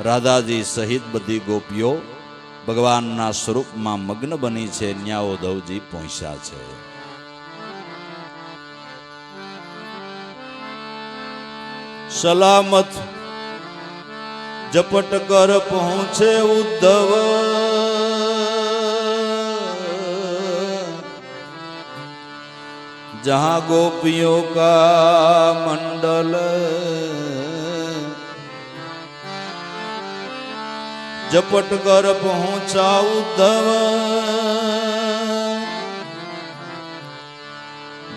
રાધાજી સહિત બધી ગોપીઓ ભગવાનના સ્વરૂપમાં મગ્ન બની છે. ત્યાં ઉદ્ધવજી પહોંચ્યા છે. સલામત ઝપટ કર પહોંચે ઉદ્ધવ. जहाँ गोपियों का मंडल झपट कर पहुंचा उद्धव.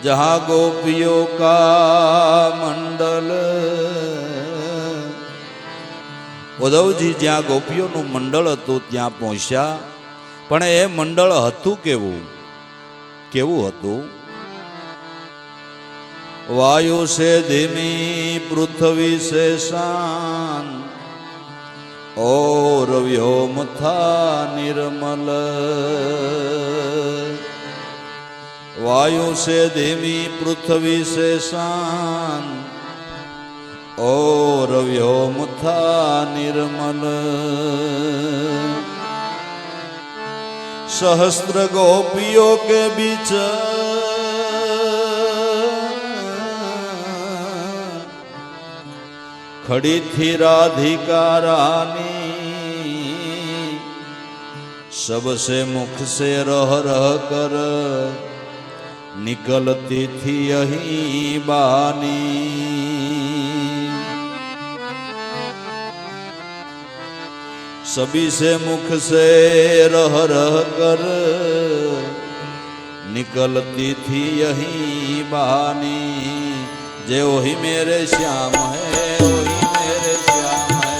जहाँ गोपियों का मंडल. ઉદ્ધવજી જ્યાં ગોપીઓનું મંડળ હતું ત્યાં પહોંચ્યા. પણ એ મંડળ હતું કેવું? કેવું હતું? वायु से धीमी पृथ्वी से शान और व्योम था निर्मल. वायु से धीमी पृथ्वी से शान और व्योम था निर्मल. सहस्त्र गोपियों के बीच खड़ी थी राधिका रानी. सबसे मुख से रह रह कर निकलती थी यही बानी. सभी से मुख से रह रह कर निकलती थी यही बानी. जे वही मेरे श्याम है, वही मेरे श्याम है,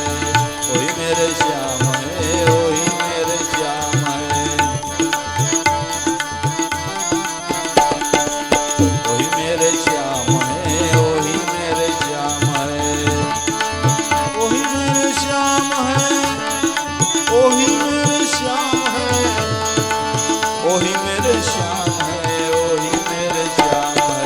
वही मेरे श्याम है, वही मेरे श्याम है. वही मेरे श्याम है, वही मेरे श्याम है, वही मेरे श्याम है, वही मेरे श्याम है, वही मेरे श्याम है, वही मेरे श्याम है.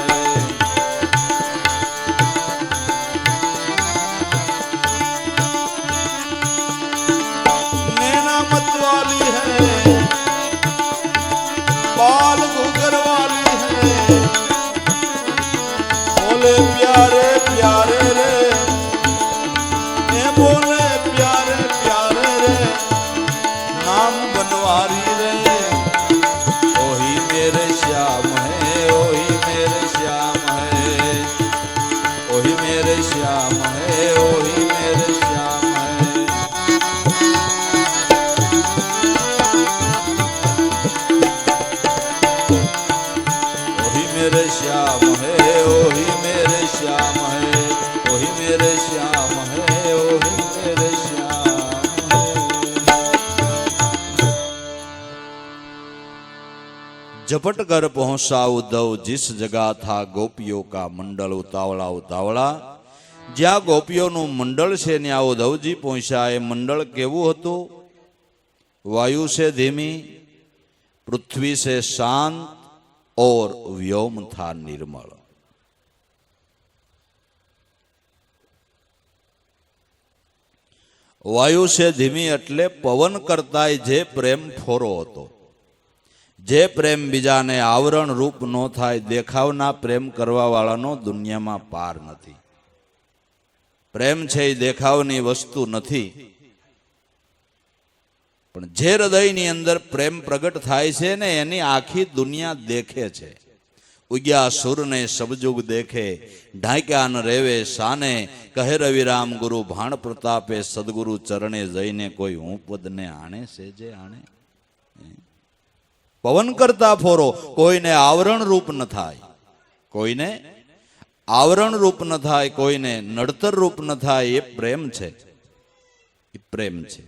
वाली है, बाल घुघर वाली है, बोले प्यारे प्यारे रे, बोले प्यारे प्यारे रे, नाम बनवारी रे, झपट कर पहुंचा उद्धव जिस जगह था गोपियों का मंडल उतावला उतावला ज्या गोपियों मंडल से न्या उद्धवजी पहुंचा ए मंडल केवुं हतुं वायु से धीमी पृथ्वी से शांत और व्योम था निर्मल वायु से धीमी એટલે પવન કરતાય જે પ્રેમ ફોરો હતો જે પ્રેમ બીજાને આવરણ રૂપ નો થાય દેખાવના પ્રેમ કરવા વાળાનો દુનિયામાં પાર નથી પ્રેમ છે એ દેખાવની વસ્તુ નથી પણ જે હૃદયની અંદર પ્રેમ પ્રગટ થાય છે ને એની આખી દુનિયા દેખે છે ઉગ્યા સુરને સબજુગ દેખે ઢાંક્યા ન રેવે સાને કહે રવિરામ ગુરુ ભાણ પ્રતાપે સદગુરુ ચરણે જઈને કોઈ હું પદને આણે છે જે આણે પવન કરતા ફોરો કોઈને આવરણ રૂપ ન થાય કોઈને આવરણ રૂપ ન થાય કોઈને નડતર રૂપ ન થાય એ પ્રેમ છે એ પ્રેમ છે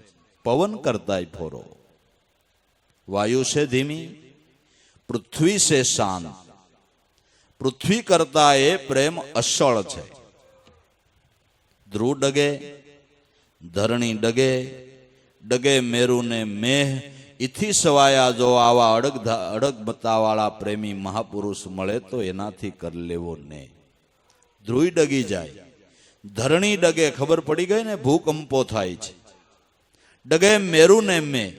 પવન કરતા ફોરો વાયુ છે ધીમી પૃથ્વી છે શાંત પૃથ્વી કરતા એ પ્રેમ અસળ છે ધ્રુવ ડગે ધરણી ડગે ડગે મેરુ ને મેહ इथी सवाया जो आवा अड़ग मतावाला प्रेमी महापुरुष मळे तो एनाथी कर लेवो ने ध्रुवी डगी जाए धरणी डगे खबर पड़ी गई ने भूकंपो थाय छे डगे मेरु ने में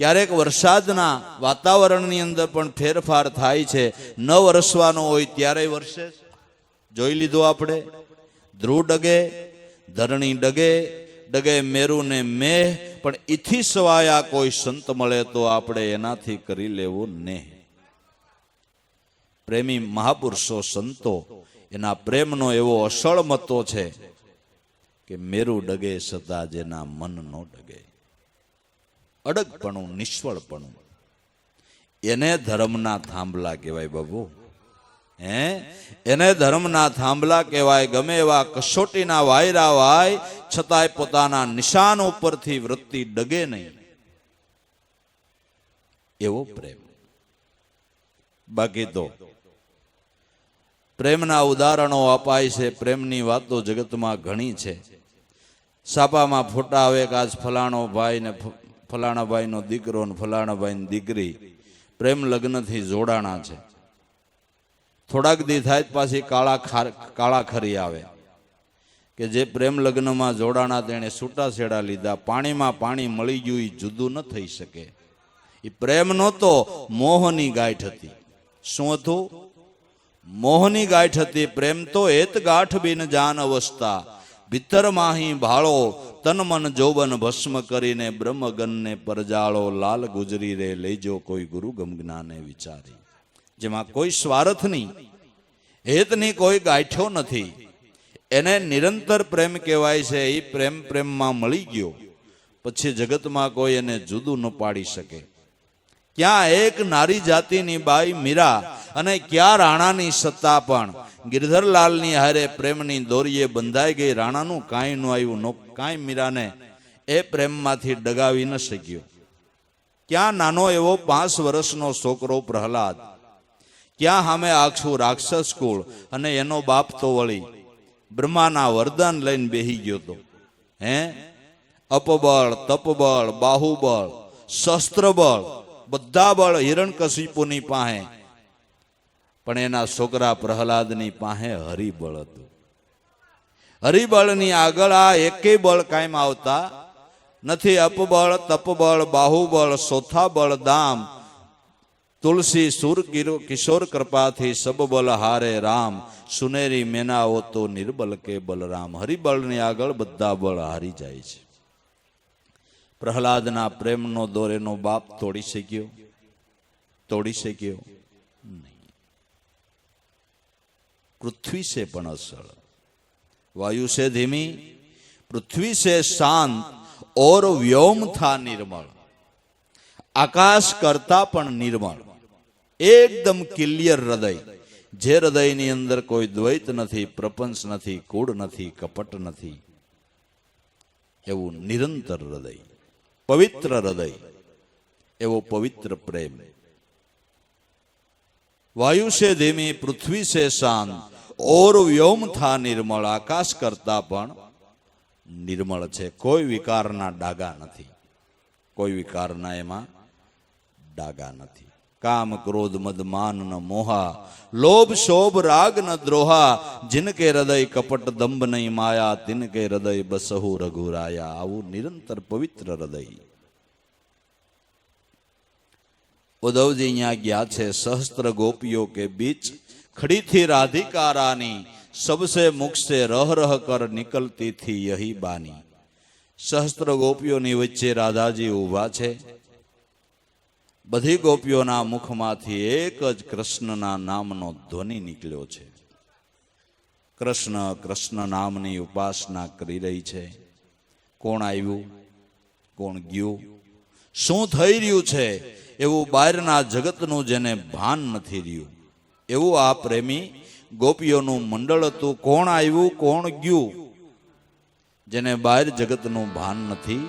क्यारेक वरसादना वातावरणनी अंदर पण फेरफार थाय छे न वरसवानो होय त्यारे वरसे जोई लीधो आपणे ध्रुव डगे धरणी डगे डगे मेरु ने मेह पण इथी सवाया कोई संत मळे तो आपणे एनाथी करी लेवो ने प्रेमी महापुरुषो संतो एना प्रेमनो एवो असल मतो छे के मेरु डगे सता जेना मन नो डगे अडगपणुं निष्फळपणुं एने धर्मना थांभला कहेवाय बाबू એને ધર્મના થાંભલા કહેવાય ગમે એવા કસોટીના વાયરા વાય છતાંય પોતાના નિશાન ઉપરથી વૃત્તિ ડગે નહીં એવો પ્રેમ બાકી તો પ્રેમના ઉદાહરણો અપાય છે પ્રેમની વાતો જગતમાં ઘણી છે છાપામાં ફોટા આવે કે આજ ફલાણો ભાઈ ને ફલાણા ભાઈનો દીકરો ને ફલાણા ભાઈની દીકરી પ્રેમ લગ્નથી જોડાણા છે થોડાક દી થાય પાછી કાળા ખરી આવે કે જે પ્રેમ લગ્નમાં જોડાણા તેણે છૂટાછેડા લીધા પાણીમાં પાણી મળી ગયું એ જુદું ન થઈ શકે એ પ્રેમ નહોતો મોહની ગાંઠ હતી શું હતું મોહની ગાંઠ હતી પ્રેમ તો એત ગાંઠ બિન જાન અવસ્થા ભીતર માહી ભાળો તન મન જોબન ભસ્મ કરીને બ્રહ્મગનને પરજાળો લાલ ગુજરી રે લેજો કોઈ ગુરુ ગમજ્ઞાને વિચારી જેમાં કોઈ સ્વાર્થ નહીં હેતની કોઈ ગાંઠ્યો નથી એને નિરંતર પ્રેમ કહેવાય છે એ પ્રેમમાં મળી ગયો પછી જગતમાં કોઈ એને જુદું ન પાડી શકે ક્યાં એક નારી જાતિની બાઈ મીરા અને ક્યાં રાણાની સત્તા પણ ગિરધરલાલની હારે પ્રેમની દોરીએ બંધાઈ ગઈ રાણાનું કાંઈ ન આવ્યું કાંઈ મીરાને એ પ્રેમમાંથી ડગાવી ન શક્યો ક્યાં નાનો એવો 5 વર્ષનો છોકરો પ્રહલાદ ક્યાં સામે આખું રાક્ષસ કુળ અને એનો બાપ તો વળી બ્રહ્માના વરદાન લઈને બેહી ગયો તો અપબળ તપબળ બાહુબળ શસ્ત્રબળ બધા બળ હિરણ્યકશિપુની પાસે પણ એના છોકરા પ્રહલાદની પાસે હરિબળ હતું હરિબળની આગળ આ એકેય બળ કાયમ આવતા નથી અપબળ તપબળ બાહુબળ ચોથા બળ દામ तुलसी सुर किशोर कृपा थी सब बल हारे राम सुनेरी मेना हो तो निर्बल के बलराम हरिबल ने आगळ बधा बल हारी जाय छे प्रहलाद ना प्रेम नो दोरे नो बाप तोड़ी शक्यो नहीं पृथ्वी से पण असळ वायु से धीमी पृथ्वी से शांत और व्योम था निर्मल आकाश करता पण निर्मल एकदम क्लियर हृदय जे हृदयनी अंदर कोई द्वैत नहीं प्रपंच नहीं कूड़ नहीं कपट नहीं एवं निरंतर हृदय पवित्र हृदय एवं पवित्र प्रेम वायु से धीमी पृथ्वी से शांत और व्योम था निर्मल आकाश करता पण निर्मल छे कोई विकारना डागा नहीं कोई विकारना एमा डागा नहीं काम क्रोध मद मान न मोहा लोभ शोभ राग न द्रोहा जिनके हृदय कपट दंभ नहीं माया तिनके हृदय बसहु रघुराया आवु निरंतर पवित्र हृदय उद्धव जी यहाँ गया छे सहस्त्र गोपियों के बीच खड़ी थी राधिका रानी सबसे मुख से रह रह कर निकलती थी यही बानी सहस्त्र गोपियों ની વચ્ચે રાધાજી ઊભા છે બધી ગોપીઓના મુખમાંથી એક જ કૃષ્ણના નામનો ધ્વનિ નીકળ્યો છે કૃષ્ણ કૃષ્ણ નામની ઉપાસના કરી રહી છે કોણ આવ્યું કોણ ગયું શું થઈ રહ્યું છે એવું બહારના જગતનું જેને ભાન નથી રહ્યું એવું આ પ્રેમી ગોપીઓનું મંડળ હતું કોણ આવ્યું કોણ ગયું જેને બહાર જગતનું ભાન નથી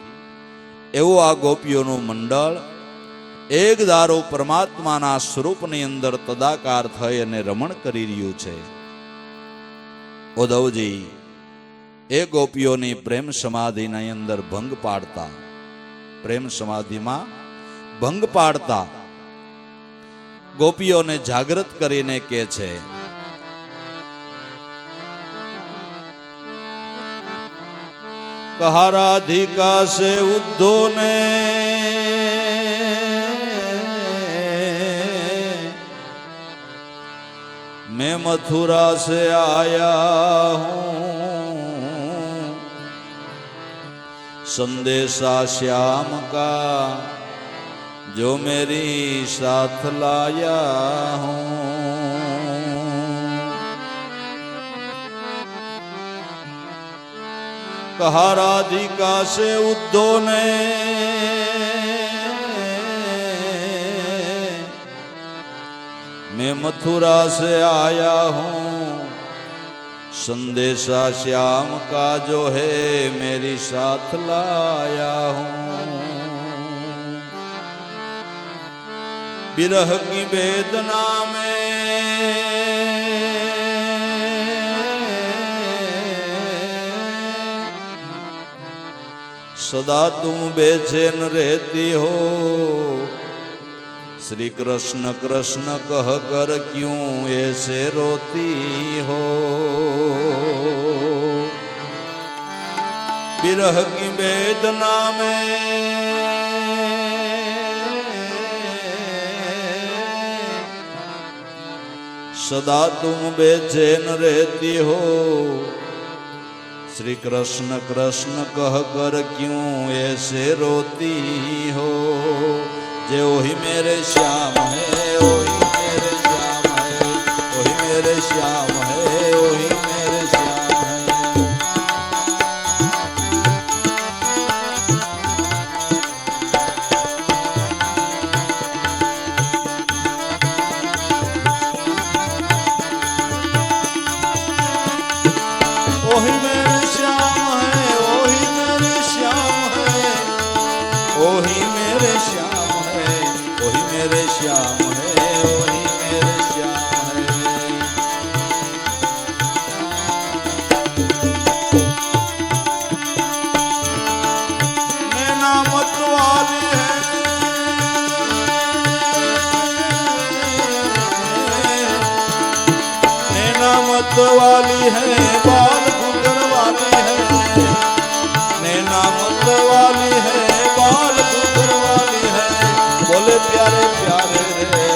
એવું આ ગોપીઓનું મંડળ એક ધારો પરમાત્માના સ્વરૂપની અંદર તદાકાર થઈ અને રમણ કરી રહ્યું છે ઉદ્ધવજી એ ગોપીઓની પ્રેમ સમાધિના અંદર ભંગ પાડતા પ્રેમ સમાધિમાં ભંગ પાડતા ગોપીઓને જાગૃત કરીને કહે છે कहा राधिका से उद्धव ने मैं मथुरा से आया हूँ संदेशा श्याम का जो मेरी साथ लाया हूँ कहा राधिका से उद्धव ने मैं मथुरा से आया हूँ संदेशा श्याम का जो है मेरी साथ लाया हूँ विरह की वेदना में सदा तुम बेचैन रहती हो श्री कृष्ण कृष्ण कह कर क्यों ऐसे रोती हो विरह की वेदना में सदा तुम बेचैन रहती हो श्री कृष्ण कृष्ण कह कर क्यों ऐसे रोती हो जे वही मेरे श्याम है वही मेरे श्याम है वही मेरे श्याम है वही मेरे श्याम है वही मेरे श्याम है वही मेरे श्याम है वही मेरे श्याम है वही मेरे श्याम है वही मेरे श्याम है नैना मत वाली है नैना मत वाली है बाल गुजर वाली है नैना मत वाली है बाल गुजर वाली है बोले प्यारे प्यारे रे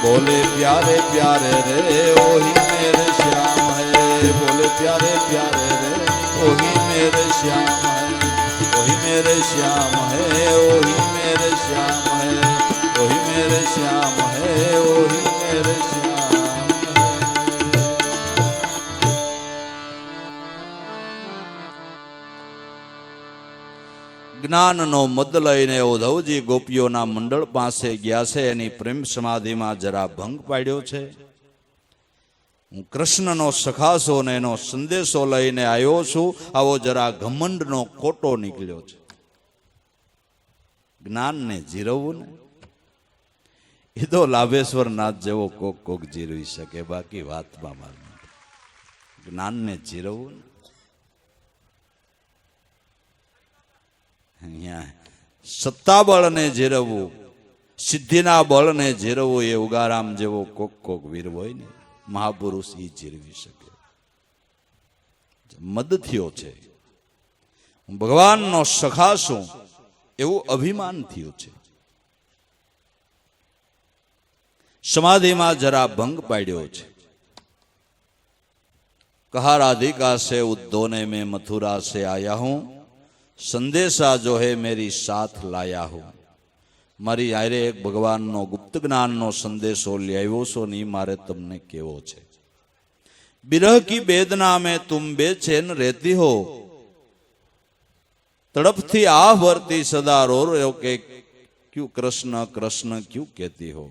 बोले प्यारे प्यारे रे वही मेरे श्याम है बोले प्यारे प्यारे रे वही मेरे श्याम है वही मेरे श्याम है वही मेरे श्याम है वही मेरे श्याम है वही मेरे श्याम જ્ઞાનનો મદ લઈને ઉદ્ધવજી ગોપીઓના મંડળ પાસે ગયા છે એની પ્રેમ સમાધિમાં જરા ભંગ પાડ્યો છે હું કૃષ્ણનો સખાસો ને એનો સંદેશો લઈને આવ્યો છું આવો જરા ઘમંડનો કોટો નીકળ્યો છે જ્ઞાનને જીરવવું ને એ તો લાભેશ્વર નાથ જેવો કોક કોક જીરવી શકે, બાકી વાતમાં મારું જ્ઞાનને જીરવવું અહીંયા સત્તા બળને જીરવવું, સિદ્ધિના બળને જીરવવું એ ઉગારામ જેવો કોક કોક વીર હોય ને મહાપુરુષ એ જીરવી શકે. મદ થયો છે, ભગવાનનો સખા છું એવું અભિમાન થયું છે. સમાધિમાં જરા ભંગ પાડ્યો છે. કહા રાધિકા से उद्दोने में मथुरा से आया हूं, संदेशा जो है मेरी साथ लाया हूं. મારી આરે એક ભગવાનનો ગુપ્ત જ્ઞાનનો સંદેશો લઈ આવ્યો છો ને મારે તમને કેવો છે. बिरह की वेदना में तुम बेचैन रहती हो, तड़पती आह भरती सदा रो रहे हो कि क्यों कृष्ण कृष्ण क्यों कहती हो.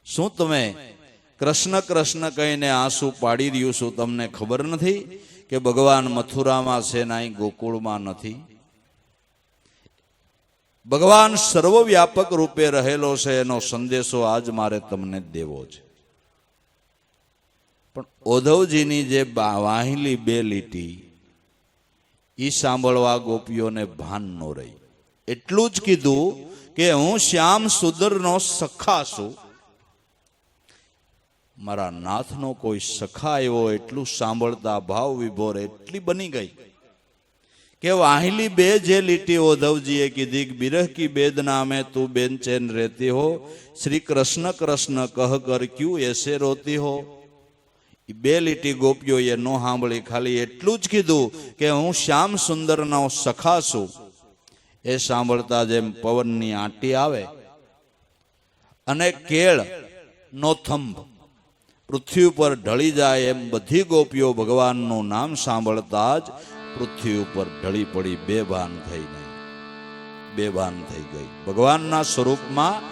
શું તમે કૃષ્ણ કૃષ્ણ કહીને આંસુ પાડી રહ્યું છું? તમને ખબર નથી કે ભગવાન મથુરામાં છે નાઈ ગોકુળમાં નથી? ભગવાન સર્વવ્યાપક રૂપે રહેલો છે, એનો સંદેશો આજ મારે તમને દેવો છે. પણ ઉદ્ધવજીની જે વાહિલી બે લીટી ઈ સાંભળવા ગોપીઓને ભાન નો રહી. એટલું જ કીધું કે હું શ્યામ સુંદરનો સખા છું, મારા નાથનો કોઈ સખા એવો. એટલું સાંભળતા ભાવ વિભોર એટલી બની ગઈ કે વાહિલી બે જે લીટી ઉદ્ધવજીએ કીધી, બિરહ કી વેદના में तू बेचैन रहती हो, श्री कृष्ण कृष्ण कह कर क्यों ऐसे रोती हो. બે લીટી ગોપીઓએ નો સાંભળી, ખાલી એટલું જ કીધું કે હું શ્યામ સુંદરનો સખા છું. એ સાંભળતા જેમ પવનની આંટી આવે અને કેળ નો થંભ પૃથ્વી ઉપર ઢળી જાય એમ બધી ગોપીઓ ભગવાનનું નામ સાંભળતા જ પૃથ્વી ઉપર ઢળી પડી, બેભાન થઈ ગઈ. ભગવાનના સ્વરૂપમાં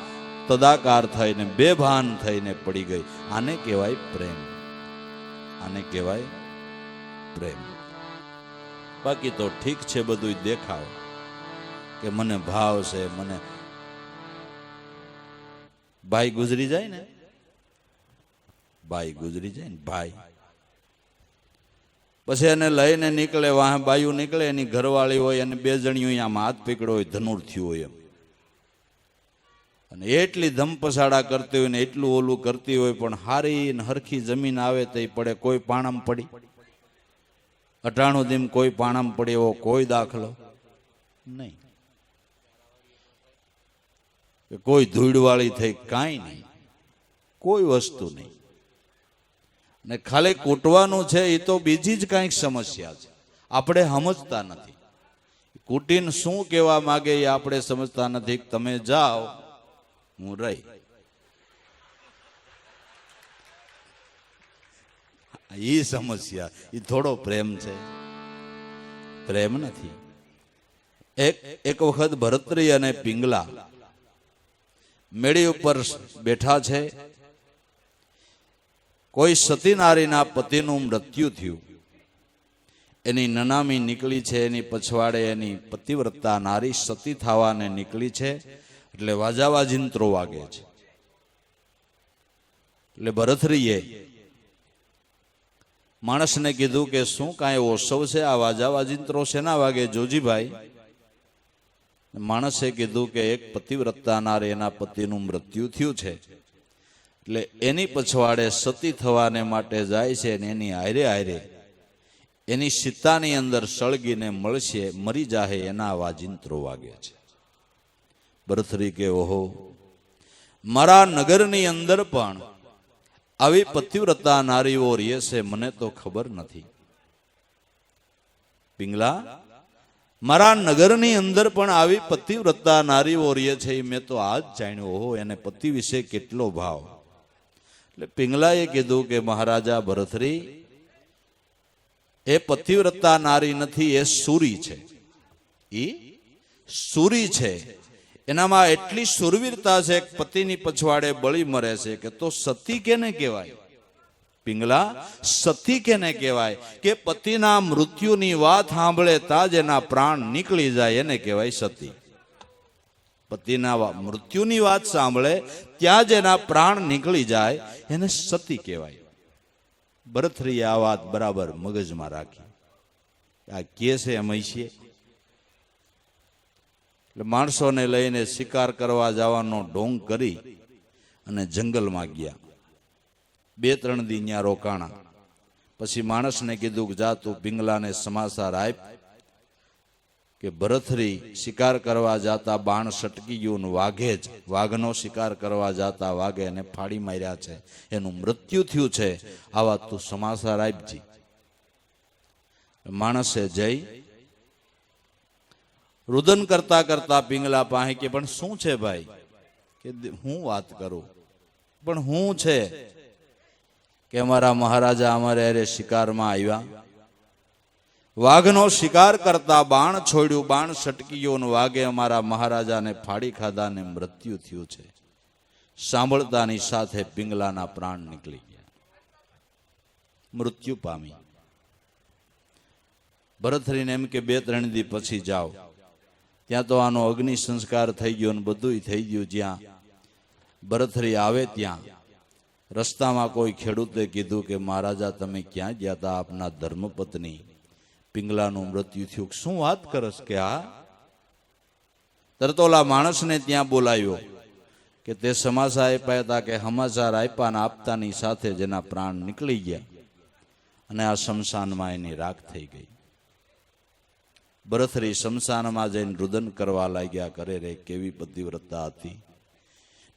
તદાકાર થઈને બેભાન થઈને પડી ગઈ. આને કહેવાય પ્રેમ, આને કહેવાય પ્રેમ. બાકી તો ઠીક છે બધું દેખાવ કે મને ભાવ છે, મને ભાઈ ગુજરી જાય ને, ભાઈ પછી એને લઈને નીકળે, વાહ બાયું નીકળે, એની ઘરવાળી હોય અને બે જણીઓ આમ હાથ પકડ્યો હોય, ધનુર થયું હોય એમ, અને એટલી ધમપસાડા કરતી હોય ને એટલું ઓલું કરતી હોય, પણ હારી ને હરખી જમીન આવે તો પડે. કોઈ પાણામ પડી 98 દિન કોઈ પાણામ પડે એવો કોઈ દાખલો નહીં, કોઈ ધૂળવાળી થઈ કાંઈ નહીં, કોઈ વસ્તુ નહીં. ને ખાલી કૂટવાનું છે એ તો બીજી જ કાંઈક સમસ્યા છે, આપણે સમજતા નથી. કૂટીને શું કહેવા માંગે એ આપણે સમજતા નથી. તમે જાઓ હું રહી, એ સમસ્યા. એ થોડો પ્રેમ છે, પ્રેમ નથી. એક વખત ભરતરી અને પિંગલા મેળી ઉપર બેઠા છે. કોઈ સતી નારીના પતિનું મૃત્યુ થયું, એની નનામી નીકળી છે, એની પછવાડે એની પતિવ્રતા નારી સતી થવાને નીકળી છે. એટલે વાજાવાજિંત્રો વાગે છે. એટલે ભરતરીએ માણસને કીધું કે શું કાંઈ ઓસવ છે, આ વાજાવાજિંત્રો શેના વાગે જોજીભાઈ? માણસે કીધું કે એક પતિવ્રતા નારી એના પતિનું મૃત્યુ થયું છે, એટલે એની પછવાડે સતી થવાને માટે જાય છે, અને એની હારે હારે એની સીતાની અંદર સળગીને મળશે, મરી જાહે, એના વાજિંત્રો વાગે છે. ભરતરી કે ઓહો, મારા નગરની અંદર પણ આવી પતિવ્રતા નારીઓ રહે છે, મને તો ખબર નથી. પિંગલા, મારા નગરની અંદર પણ આવી પતિવ્રતા નારીઓ રહે છે, મેં તો આજ જાણ્યું. ઓહો, એને પતિ વિશે કેટલો ભાવ. એટલે પિંગલાએ કીધું કે મહારાજા ભરતરી, એ પતિવ્રતા નારી નથી, એ સૂરી છે. એ સૂરી છે, એનામાં એટલી સુરવીરતા છે કે પતિની પછવાડે બળી મરે છે. કે તો સતી કેને કહેવાય? પિંગલા, સતી કેને કહેવાય? કે પતિના મૃત્યુની વાત સાંભળે તા જ એના પ્રાણ નીકળી જાય, એને કહેવાય સતી. પતિના મૃત્યુની વાત સાંભળે ત્યાં જ એના પ્રાણ નીકળી જાય એને સતી કહેવાય. ભરથરીએ આ વાત બરાબર મગજમાં રાખી. આ કે છે એમ છીએ. એટલે માણસોને લઈને શિકાર કરવા જવાનો ઢોંગ કરી અને જંગલમાં ગયા. 2-3 દી ત્યાં રોકાણા. પછી માણસને કીધું કે જા તું પિંગલાને સમાચાર આપ કે ભરથરી શિકાર કરવા જાતા બાણ સટકી ગયું ને વાઘે જ વાઘનો શિકાર કરવા જાતા વાઘે એને ફાડી માર્યા છે, એનું મૃત્યુ થયું છે, આવા તું સમાચાર આપજી. માણસે જઈ રુદન કરતા કરતા પિંગલા પાસે કે પણ શું છે ભાઈ? કે હું વાત કરું પણ હું છે કે અમારા મહારાજા અમારે અરે શિકારમાં આવ્યા, વાઘનો શિકાર કરતા બાણ છોડ્યું, બાણ સટકી ગયો ને વાઘે અમારા મહારાજાને ફાડી ખાધા ને મૃત્યુ થયું છે. સાંભળતાની સાથે પિંગલાના પ્રાણ નીકળી ગયા, મૃત્યુ પામી. ભરથરીને એમ કે 2-3 દી પછી જાઓ, ત્યાં તો આનો અગ્નિ સંસ્કાર થઈ ગયો ને બધું થઈ ગયું. જ્યાં ભરથરી આવે ત્યાં રસ્તામાં કોઈ ખેડૂતે કીધું કે મહારાજા તમે ક્યાં ગયા હતા? આપના ધર્મપત્ની પિંગલાનું મૃત્યુ થયું. શું વાત કરસ? કે હા. તરત ઓલા માણસને ત્યાં બોલાવ્યો કે તે સમાચાર આપ્યા હતા કે સમાચાર આપ્યા ને આપતાની સાથે જેના પ્રાણ નીકળી ગયા અને આ શમશાનમાં એની રાખ થઈ ગઈ. ભરથરી શમશાનમાં જઈને રુદન કરવા લાગ્યા. કરે રે કેવી પતિવ્રતા હતી,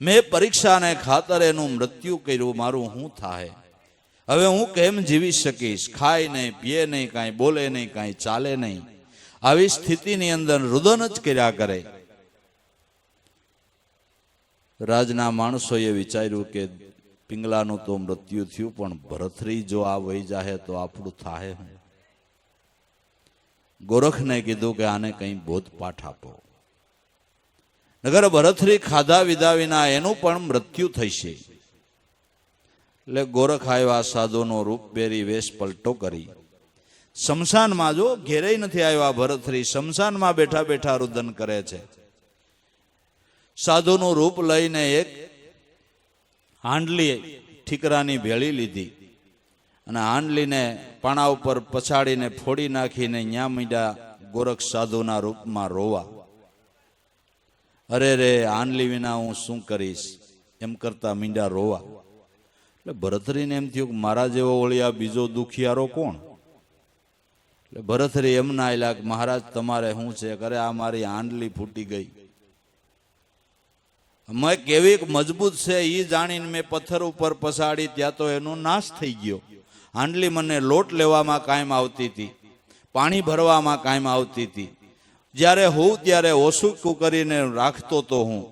મેં પરીક્ષાને ખાતર એનું મૃત્યુ કર્યું, મારું શું થાય? હવે હું કેમ જીવી શકીશ? ખાય નહીં, પીએ નહીં, કાંઈ બોલે નહીં, કાંઈ ચાલે નહીં. આવી સ્થિતિની અંદર રુદન જ કર્યા કરે. રાજના માણસોએ વિચાર્યું કે પિંગલાનું તો મૃત્યુ થયું, પણ ભરથરી જો આ વહી જાહે તો આપણું થાહે. ગોરખને કીધું કે આને કંઈ બોધપાઠ આપો, નગર ભરથરી ખાધા વિધા વિના એનું પણ મૃત્યુ થશે. એટલે ગોરખ આવ્યા, સાધુનો રૂપ પહેરી વેશ પલટો કરી શમશાનમાં, જો ઘેરે નથી આવ્યા ભરથરી, શમશાનમાં બેઠા બેઠા રુદન કરે છે. સાધુનું રૂપ લઈને એક હાંડલી ઠીકરાની ભેળી લીધી અને હાંડલીને પાણા ઉપર પછાડીને ફોડી નાખીને ન્યા મીંડા ગોરખ સાધુના રૂપમાં રોવા. અરે રે હાંડલી વિના હું શું કરીશ એમ કરતા મીંડા રોવા. એટલે ભરથરીને એમ થયું કે મારા જેવો ઓળિયા બીજો દુખિયારો કોણ? એટલે ભરથરી એમ ના આયલા કે મહારાજ તમારે શું છે? કરે આ મારી હાંડલી ફૂટી ગઈ, મેં કેવી મજબૂત છે એ જાણીને મેં પથ્થર ઉપર પસાડી, ત્યાં તો એનો નાશ થઈ ગયો. હાંડલી મને લોટ લેવામાં કાયમ આવતી હતી, પાણી ભરવામાં કાયમ આવતી હતી. જ્યારે હોઉં ત્યારે ઓસુકું કરીને રાખતો તો હું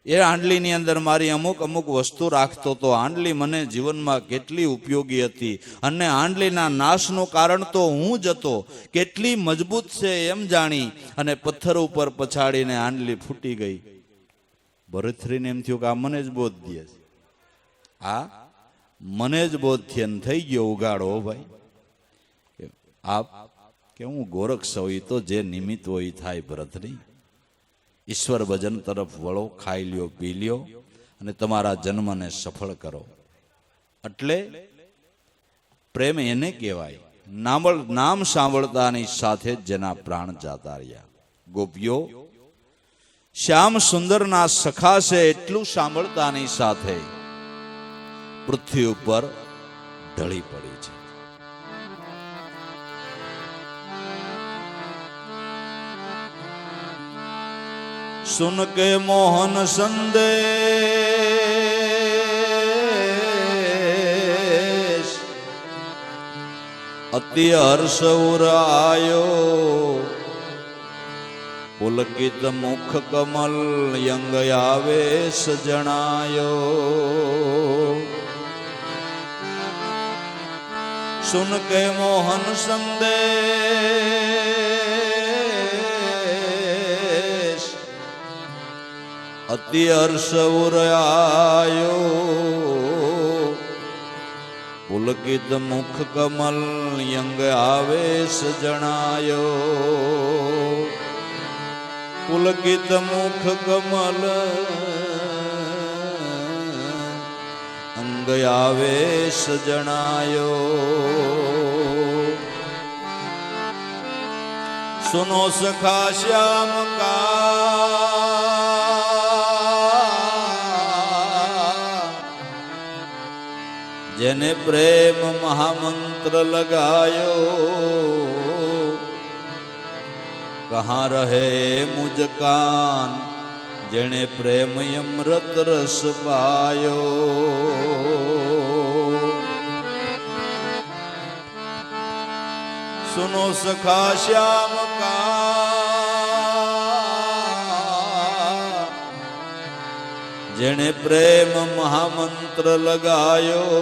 એ હાંડલીની અંદર મારી અમુક વસ્તુ રાખતો તો. હાંડલી મને જીવનમાં કેટલી ઉપયોગી હતી અને હાંડલીના નાશનું કારણ તો હું જ હતો. કેટલી મજબૂત છે એમ જાણી અને પથ્થર ઉપર પછાડીને હાંડલી ફૂટી ગઈ. ભરથરીને એમ થયું કે આ મને જ બોધ દે છે, આ મને જ બોધ થયન થઈ ગયો ઉગાડો ભાઈ. આપ કે હું ગોરખ સૌ, તો જે નિમિત્ત હોય થાય. ભરથરી ઈશ્વર ભજન તરફ વળો, ખાઈ લ્યો, પી લ્યો અને તમારા જન્મને સફળ કરો. એટલે પ્રેમ એને કહેવાય, નામ સાંભળતાની સાથે જ જેના પ્રાણ જાતા રહ્યા. ગોપીઓ શ્યામ સુંદરના સખા છે એટલું સાંભળતાની સાથે પૃથ્વી ઉપર ઢળી પડી છે. સુન કે મોહન સંદેશ અતિ હર્ષ ઉરાયો, પુલકિત મુખ કમલ યંગ આવેશ જણાયો. સુન કે મોહન સંદેશ અતિ હર્ષ ઉરાયો, પુલકિત મુખ કમલ યંગ આવેશ જણાયો. પુલકિત મુખ કમલ અંગ આવેશ જણાયો સુનો સખા શ્યામ જેને પ્રેમ મહામંત્ર લગાયો કહા રહે મુજ કાન જેણે પ્રેમ અમૃત રસ પાયો સુનો સખા શ્યામ જેણે પ્રેમ મહામંત્ર લગાયો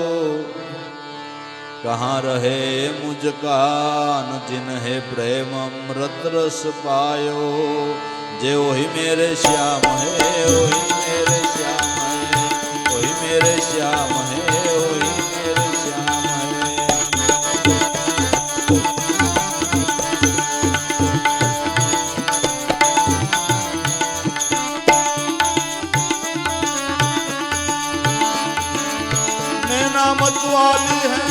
કહા રહે મુજ કાન जिन्हें प्रेम अमृत रस पायो जे वही मेरे श्याम है वही मेरे श्याम है वही मेरे श्याम है वही मेरे श्याम है नैना मतवाली है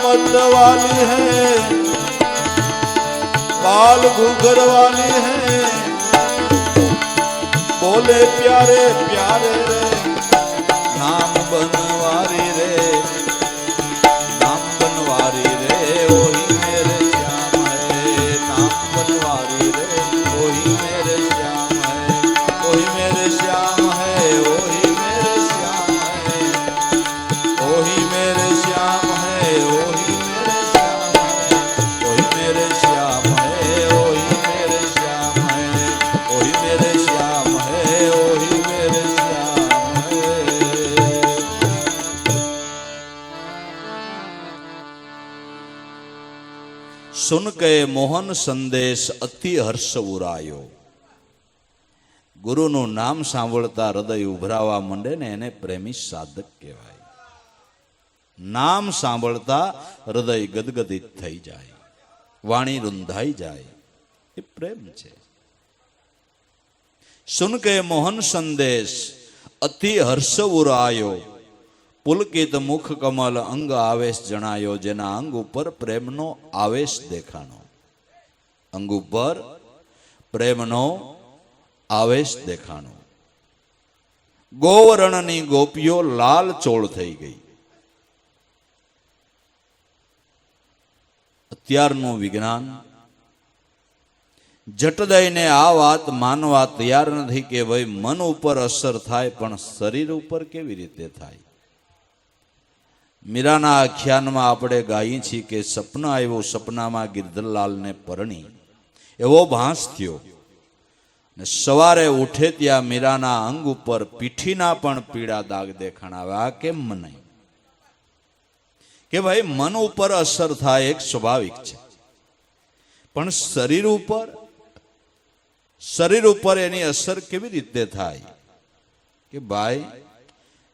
मत वाली है बाल घुघर वाली है बोले प्यारे प्यारे रे नाम बनवारी रे नाम बनवारी रे वही मेरे श्याम है नाम बनवारी रे वही मेरे श्याम है वही मेरे श्याम है वही मेरे श्याम है वही मेरे श्याम है वही मेरे श्याम है वही मेरे श्याम है वही मेरे श्याम है वही मेरे श्याम है। सुन के मोहन संदेश अति हर्ष उरायो गुरुનું નામ સાંભળતા હૃદય ઉભરાવા માંડે ને એને પ્રેમી સાધક કહેવાય નામ સાંભળતા હૃદય ગદગદિત થઈ જાય વાણી રૂંધાઈ જાય એ પ્રેમ છે સુન કે મોહન સંદેશ અતિ હર્ષ ઉરાયો પુલકિત મુખ કમલ અંગ આવેશ જણાયો જેના અંગ ઉપર પ્રેમનો આવેશ દેખાણો અંગ ઉપર પ્રેમનો આવેશ દેખાણો ગોવર્ણની ગોપીઓ લાલ ચોળ થઈ ગઈ અત્યારનું વિજ્ઞાન જટ દઈને આ વાત માનવા તૈયાર નથી કે ભાઈ મન ઉપર અસર થાય પણ શરીર ઉપર કેવી રીતે થાય મીરાના આખ્યાનમાં આપણે ગાઈએ છીએ કે સપનું આવ્યું સપનામાં ગિરધરલાલને પરણી એવો ભાસ થયો ને સવારે ઉઠે ત્યાં મીરાના અંગ ઉપર પીઠીના પણ પીળા દાગ દેખાણા કેમ મને કે ભાઈ મન ઉપર અસર થાય એક સ્વાભાવિક છે પણ શરીર ઉપર એની અસર કેવી રીતે થાય કે ભાઈ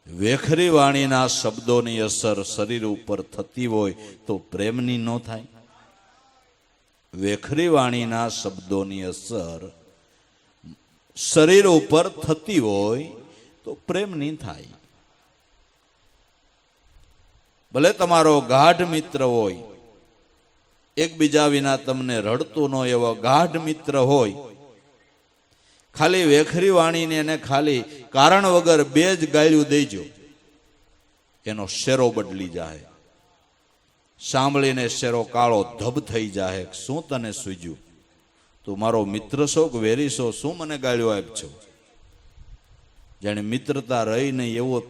વેખરી વાણીના શબ્દોની અસર શરીર ઉપર થતી હોય તો પ્રેમની ન થાય વેખરી વાણીના શબ્દોની અસર શરીર ઉપર થતી હોય તો પ્રેમની થાય ભલે તમારો ગાઢ મિત્ર હોય એકબીજા વિના તમને રડતું ન એવો ગાઢ મિત્ર હોય ખાલી વેખરી વાણીને એને ખાલી કારણ વગર બે જ ગાળ્યું દેજો એનો શેરો બદલી જાય સાંભળીને શેરો કાળો ધબ થઈ જાય શું તને સૂજ્યું તું મારો મિત્ર છો કે વેરી છો શું મને ગાળ્યો આપ છો જાણે મિત્રતા રહી નહીં એવો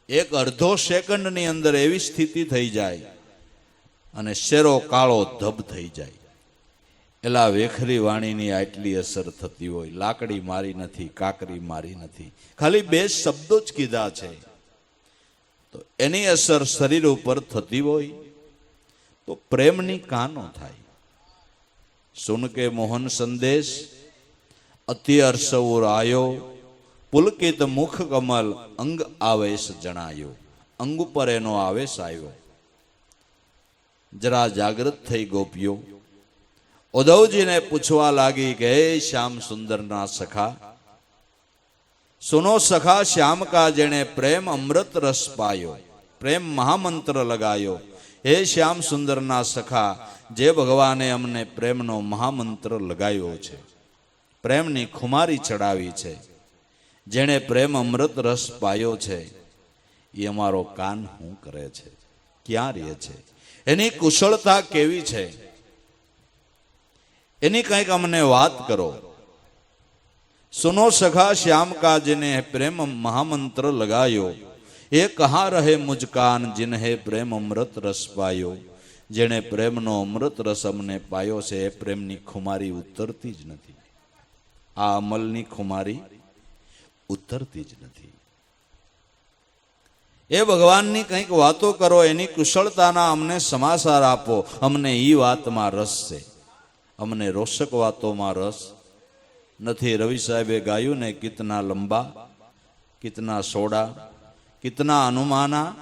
એક અડધો સેકન્ડની અંદર એવી સ્થિતિ થઈ જાય અને શેરો કાળો ધબ થઈ જાય એલા વેખરી વાણીની આટલી અસર થતી હોય લાકડી મારી નથી કાકરી મારી નથી ખાલી બે શબ્દો જ કીધા છે તો એની અસર શરીર ઉપર થતી હોય તો પ્રેમની કાનો થાય સુન કે મોહન સંદેશ અતિ હર્ષઉર આયો પુલકિત મુખ કમલ અંગ આવેશ જણાયો અંગ પર એનો આવેશ આવ્યો જરા જાગૃત થઈ ગોપીઓ ઉદ્ધવજીને પૂછવા લાગી કે હે શ્યામ સુંદરના સખા, સુનો સખા શ્યામ કા જેણે પ્રેમ અમૃત રસ પાયો, પ્રેમ મહામંત્ર લગાયો. હે શ્યામ સુંદરના સખા, જે ભગવાને અમને પ્રેમનો મહામંત્ર લગાવ્યો છે, પ્રેમની ખુમારી ચડાવી છે, જેણે પ્રેમ અમૃત રસ પાયો છે, એ અમારો કાન શું કરે છે, ક્યાં રહે છે, એની કુશળતા કેવી છે, એની કંઈક અમને વાત કરો. સુનો સખા શ્યામ કા જેને પ્રેમ મહામંત્ર લગાયો, એ કહા રહે મુજ કાન जिन्हे પ્રેમ અમૃત રસ પાયો. જેણે પ્રેમનો અમૃત રસ અમને પાયો છે, એ પ્રેમની ખુમારી ઉતરતી જ નથી, આ અમલની ખુમારી ઉતરતી જ નથી. એ ભગવાનની કંઈક વાતો કરો, એની કુશળતાના અમને સમાચાર આપો. અમને ઈ વાતમાં રસ છે, અમને રોષક વાતોમાં રસ નથી. રવિ સાહેબે ગાયું ને, કિતના લંબા કિતના સોડા કિતના અનુમાના,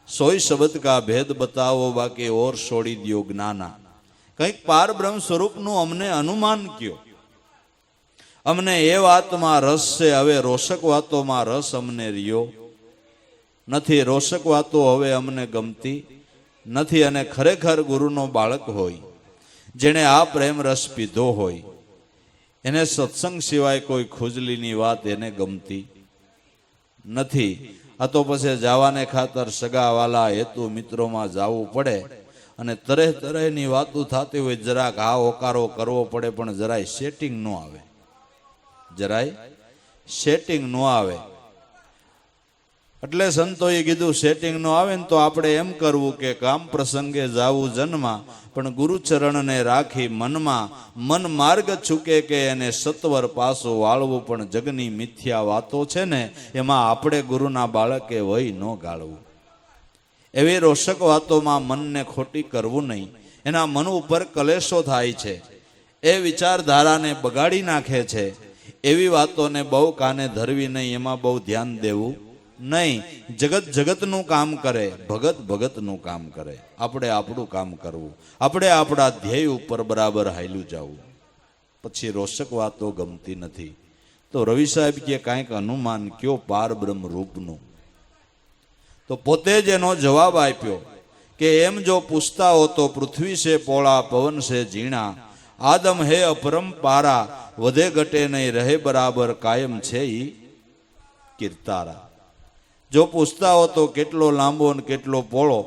સોય શબ્દ કા ભેદ બતાવો, બાકી ઓર છોડી દ્યો જ્ઞાના. કંઈક પાર બ્રહ્મ સ્વરૂપનું અમને અનુમાન કયો, અમને એ વાતમાં રસ છે. હવે રોષક વાતોમાં રસ અમને રહ્યો નથી, રોષક વાતો હવે અમને ગમતી નથી. અને ખરેખર ગુરુનો બાળક હોય, જેણે આ પ્રેમ રસ પીધો હોય, એને સત્સંગ સિવાય કોઈ ખુજલીની વાત એને ગમતી નથી. આ તો પછી જવાને ખાતર સગાવાલા હેતુ મિત્રોમાં જવું પડે અને તરહ તરહની વાતો થતી હોય. જરાક આ હોકારો કરવો પડે, પણ જરાય સેટિંગ ન આવે, જરાય સેટિંગ ન આવે. એટલે સંતોએ કીધું સેટિંગ ન આવે ને તો આપણે એમ કરવું કે કામ પ્રસંગે જાવું જન્મા, પણ ગુરુચરણને રાખી મનમાં, મન માર્ગ ચૂકે કે એને સત્વર પાછું વાળવું. પણ જગની મિથ્યા વાતો છે ને, એમાં આપણે ગુરુના બાળકે વહી ન ગાળવું. એવી રોષક વાતોમાં મનને ખોટી કરવું નહીં. એના મન ઉપર કલેશો થાય છે, એ વિચારધારાને બગાડી નાખે છે. એવી વાતોને બહુ કાને ધરવી નહીં, એમાં બહુ ધ્યાન દેવું નહીં. જગત જગતનું કામ કરે, ભગત ભગતનું કામ કરે. આપણે આપણું કામ કરવું, આપણે આપણા ધ્યેય ઉપર બરાબર હાલ્યું જવું. પછી રોષક વાતો ગમતી નથી. તો રવિ સાહેબ કે કાંઈક અનુમાન કયો પાર બ્રહ્મ રૂપનું. તો પોતે જ એનો જવાબ આપ્યો કે એમ જો પૂછતા હો તો પૃથ્વી છે પોળા, પવન છે ઝીણા, આદમ હે અપરંપારા, વધે ઘટે નહીં રહે બરાબર, કાયમ છે ઈ કીર્તારા. જો પૂછતા હો તો કેટલો લાંબો ને કેટલો પોળો,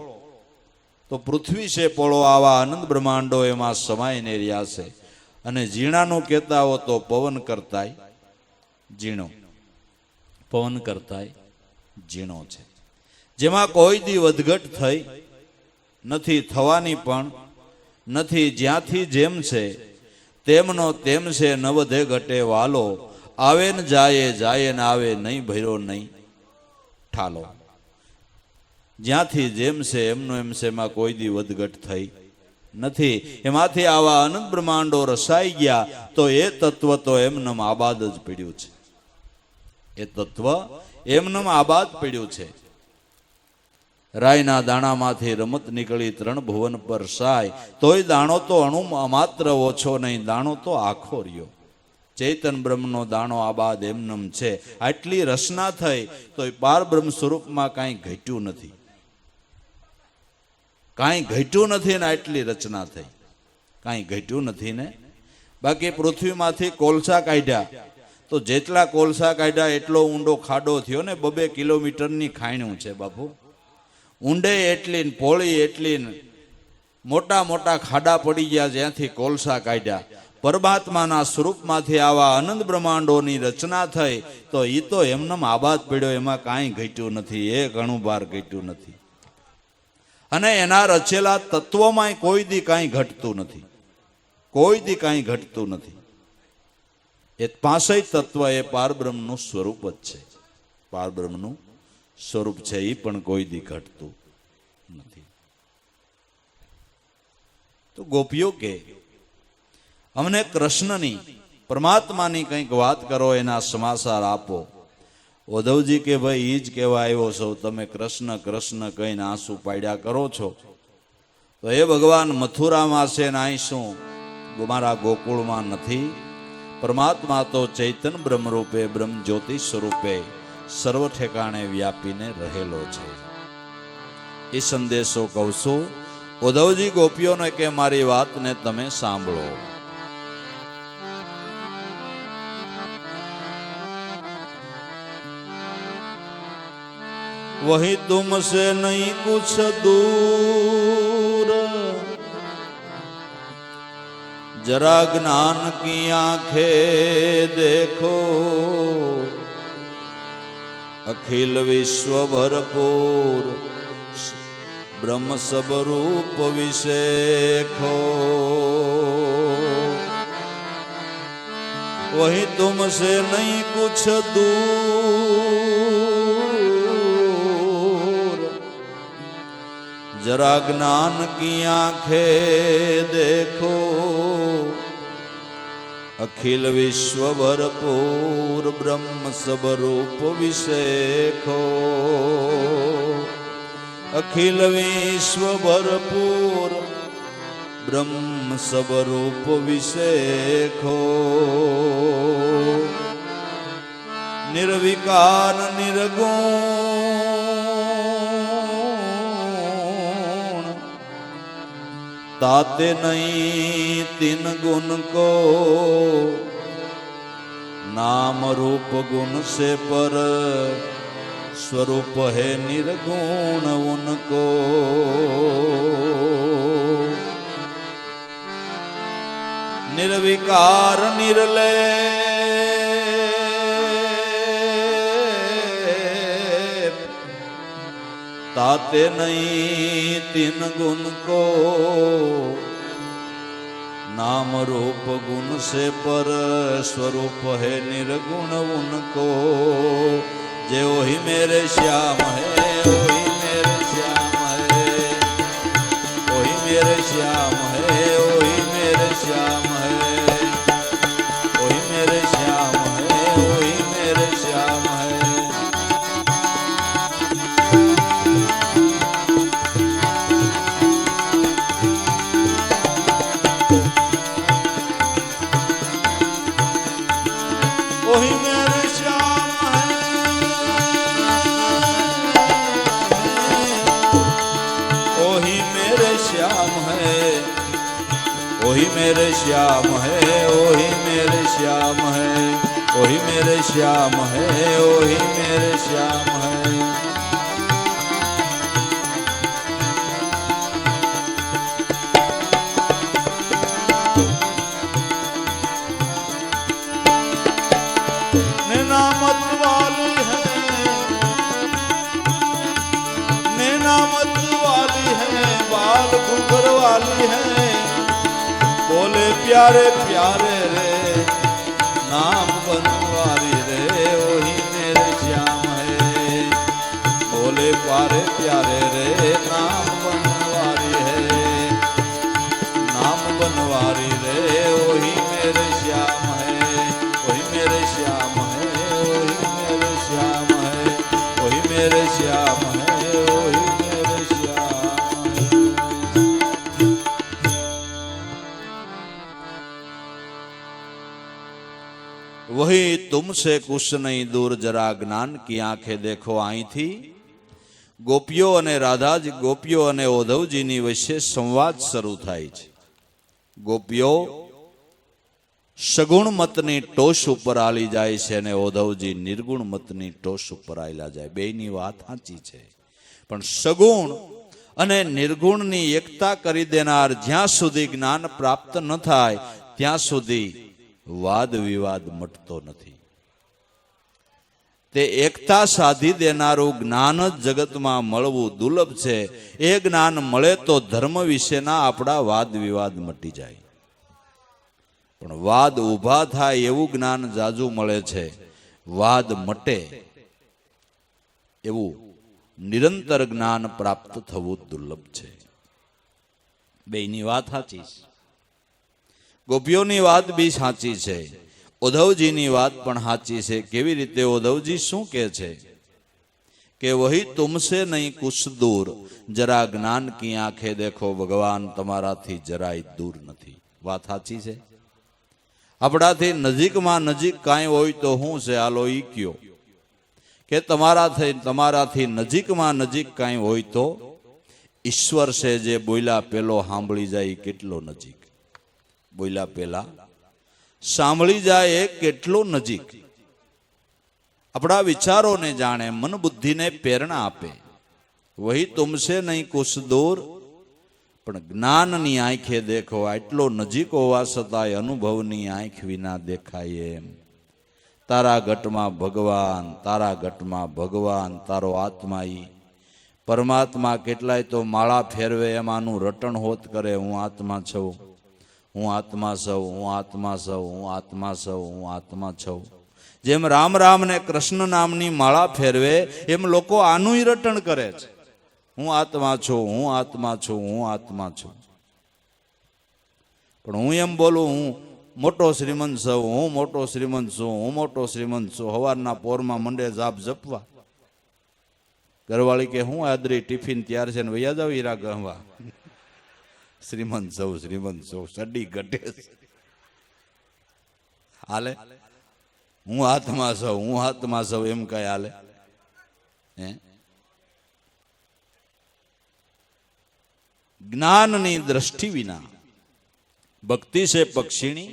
તો પૃથ્વી છે પોળો, આવા અનંત બ્રહ્માંડો એમાં સમાઈને રહ્યા છે. અને ઝીણાનું કહેતા હો તો પવન કરતાય ઝીણો, પવન કરતાય ઝીણો છે, જેમાં કોઈ દી વધઘટ થઈ નથી, થવાની પણ નથી. જ્યાંથી જેમ છે તેમનો તેમ છે, ન વધે ઘટે વાલો, આવે ને જાય, જાય ને આવે, નહીં ભર્યો નહીં ઠાલો. જ્યાંથી જેમ છે એમનો એમ છે, એમાં કોઈ દી વધઘટ થઈ નથી. એમાંથી આવા અનંત બ્રહ્માંડો રસાઈ ગયા, તો એ તત્વ તો એમનેમ આબાદ જ પડ્યું છે, એ તત્વ એમનેમ આબાદ પડ્યું છે. રાયના દાણામાંથી રમત નીકળી ત્રણ ભુવન પર સાય, તોય દાણો તો અણુ માત્ર ઓછો નહીં, દાણો તો આખો રહ્યો. ચૈતન બ્રહ્મનો દાણો આબાદ એમનેમ છે. આટલી રચના થઈ તો પાર બ્રહ્મ સ્વરૂપમાં કાંઈ ઘટ્યું નથી, કાંઈ ઘટ્યું નથી ને આટલી રચના થઈ, કાંઈ ઘટ્યું નથી ને. બાકી પૃથ્વીમાંથી કોલસા કાઢ્યા, તો જેટલા કોલસા કાઢ્યા એટલો ઊંડો ખાડો થયો ને, 2 કિલોમીટરની ખાણ્યું છે બાપુ. ઊંડે એટલી ને પોળી એટલી ને મોટા મોટા ખાડા પડી ગયા જ્યાંથી કોલસા કાઢ્યા. પરમાત્માના સ્વરૂપમાંથી આવા અનંત બ્રહ્માંડોની રચના થઈ, તો એ તો એમનેમ આબાદ પડ્યો, એમાં કાંઈ ઘટ્યું નથી, એક અણુ બાર ઘટ્યું નથી. અને એના રચેલા તત્વોમાં કોઈ દી કાંઈ ઘટતું નથી, કોઈ દી કાંઈ ઘટતું નથી. એ 65 તત્વ એ પારબ્રહ્મનું સ્વરૂપ જ છે, પારબ્રહ્મનું સ્વરૂપ છે, એ પણ કોઈ દી ઘટતું નથી. તો ગોપીઓ કે અમને કૃષ્ણની, પરમાત્માની કંઈક વાત કરો, એના સમાચાર આપો. ઉદ્ધવજી કે ભાઈ એ જ કહેવા આવ્યો છો, તમે કૃષ્ણ કૃષ્ણ કહીને આંસુ પાડ્યા કરો છો. તો એ ભગવાન મથુરામાં છે ને અહીં શું મારા ગોકુળમાં નથી? પરમાત્મા તો ચૈતન બ્રહ્મ રૂપે બ્રહ્મ જ્યોતિ સ્વરૂપે સર્વ ઠેકાણે વ્યાપીને રહેલો છે. એ સંદેશો કહું છું. ઉદ્ધવજી ગોપીઓને કે મારી વાતને તમે સાંભળો. वही तुमसे नहीं कुछ दूर जरा ज्ञान की आंखें देखो अखिल विश्व भरपूर ब्रह्म सब रूप विशेखो वही तुमसे नहीं कुछ दूर जरा ज्ञान की आंखें देखो अखिल विश्व भरपूर ब्रह्म सब रूप विशेखो अखिल विश्व भरपूर ब्रह्म सब रूप विशेखो निर्विकार निर्गुण ताते नहीं तीन गुण को नाम रूप गुण से पर स्वरूप है निर्गुण उनको निर्विकार निर्लेप ताते नहीं तीन गुण को नाम रूप गुण से पर स्वरूप है निर्गुण उनको जे वही मेरे श्याम है वही मेरे श्याम है वही मेरे श्याम है वही मेरे श्याम है वही मेरे श्याम है वही मेरे श्याम है वही मेरे श्याम वही मेरे श्याम है वही मेरे श्याम है वही मेरे श्याम है वही मेरे श्याम है नैना मत वाली है नैना मत वाली है बाल घुघर वाली है बोले प्यारे प्यारे रे नाम बनवारी रे वही मेरे श्याम है बोले प्यारे प्यारे रे नाम बनवारी है नाम बनवारी रे वही मेरे श्याम है वही मेरे श्याम है वही मेरे श्याम है वही मेरे श्याम है वही मेरे श्याम वही तुमसे कुछ नहीं दूर जरा ज्ञान की आंखें देखो आई थी गोपियों અને રાધાજી ગોપીઓ અને ઉદ્ધવજીની વચ્ચે સંવાદ શરૂ થાય છે. ગોપીઓ સગુણ મતની ટોચ ઉપર આલી જાય છે અને ઉદ્ધવજી નિર્ગુણ મતની ટોચ ઉપર આયલા જાય. બેયની વાત સાચી છે, પણ સગુણ અને નિર્ગુણની એકતા કરી દેનાર જ્યાં સુધી જ્ઞાન પ્રાપ્ત ન થાય ત્યાં સુધી વાદ વિવાદ મટતો નથી. તે એકતા સાધી દેનારું જ્ઞાન જ જગતમાં મળવું દુર્લભ છે. એ જ્ઞાન મળે તો ધર્મ વિશેના આપણા વાદ વિવાદ મટી જાય. પણ વાદ ઊભા થાય એવું જ્ઞાન જાજુ મળે છે, વાદ મટે એવું નિરંતર જ્ઞાન પ્રાપ્ત થવું દુર્લભ છે. બેયની વાત સાચી છે. ગોપીઓની વાત બી સાચી છે, ઉદ્ધવજીની વાત પણ સાચી છે. કેવી રીતે? ઉદ્ધવજી શું કહે છે કે વહી તુમસે નહીં કુછ દૂર, જરા જ્ઞાન કી આંખે દેખો, ભગવાન તમારાથી જરાય દૂર નથી. વાત સાચી છે. આપણાથી નજીકમાં નજીક કાંઈ હોય તો શું છે? હાલો ઈ કયો કે તમારાથી નજીકમાં નજીક કાંઈ હોય તો ઈશ્વર છે. જે બોલ્યા પેલો સાંભળી જાય એ કેટલો નજીક, બોલ્યા પેલા સાંભળી જાય એ કેટલો નજીક. આપણા વિચારોને જાણે, મન બુદ્ધિને પ્રેરણા આપે. વહી તુમસે નહીં કુછ દૂર, પણ જ્ઞાનની આંખે દેખો. આટલો નજીક હોવા છતાંય અનુભવની આંખ વિના દેખાય એમ. તારા ઘટમાં ભગવાન, તારા ઘટમાં ભગવાન, તારો આત્મા ઈ પરમાત્મા. કેટલાય તો માળા ફેરવે એમાંનું રટણ હોત કરે. હું આત્મા છું, હું આત્મા છું, હું આત્મા છું, હું આત્મા છું, હું આત્મા છું. જેમ રામ રામ ને કૃષ્ણ નામની માળા ફેરવે એમ લોકો આનું રટણ કરે છે. હું આત્મા છું, હું આત્મા છું, હું આત્મા છું. પણ હું એમ બોલું હું મોટો શ્રીમંત છું, હું મોટો શ્રીમંત છું, હું મોટો શ્રીમંત છું. સવારના પોરમાં મંડે જાપ જપવા. ઘરવાળી કે હું આદરી ટિફિન તૈયાર છે ને વૈયા જાવ હીરા ગણવા. શ્રીમંત છું, શ્રીમંત છું, સડી ઘટે હાલે. હું આત્મા છું, હું આત્મા છું એમ કઈ હાલે? હે, જ્ઞાનની દ્રષ્ટિ વિના ભક્તિ છે પક્ષીણી,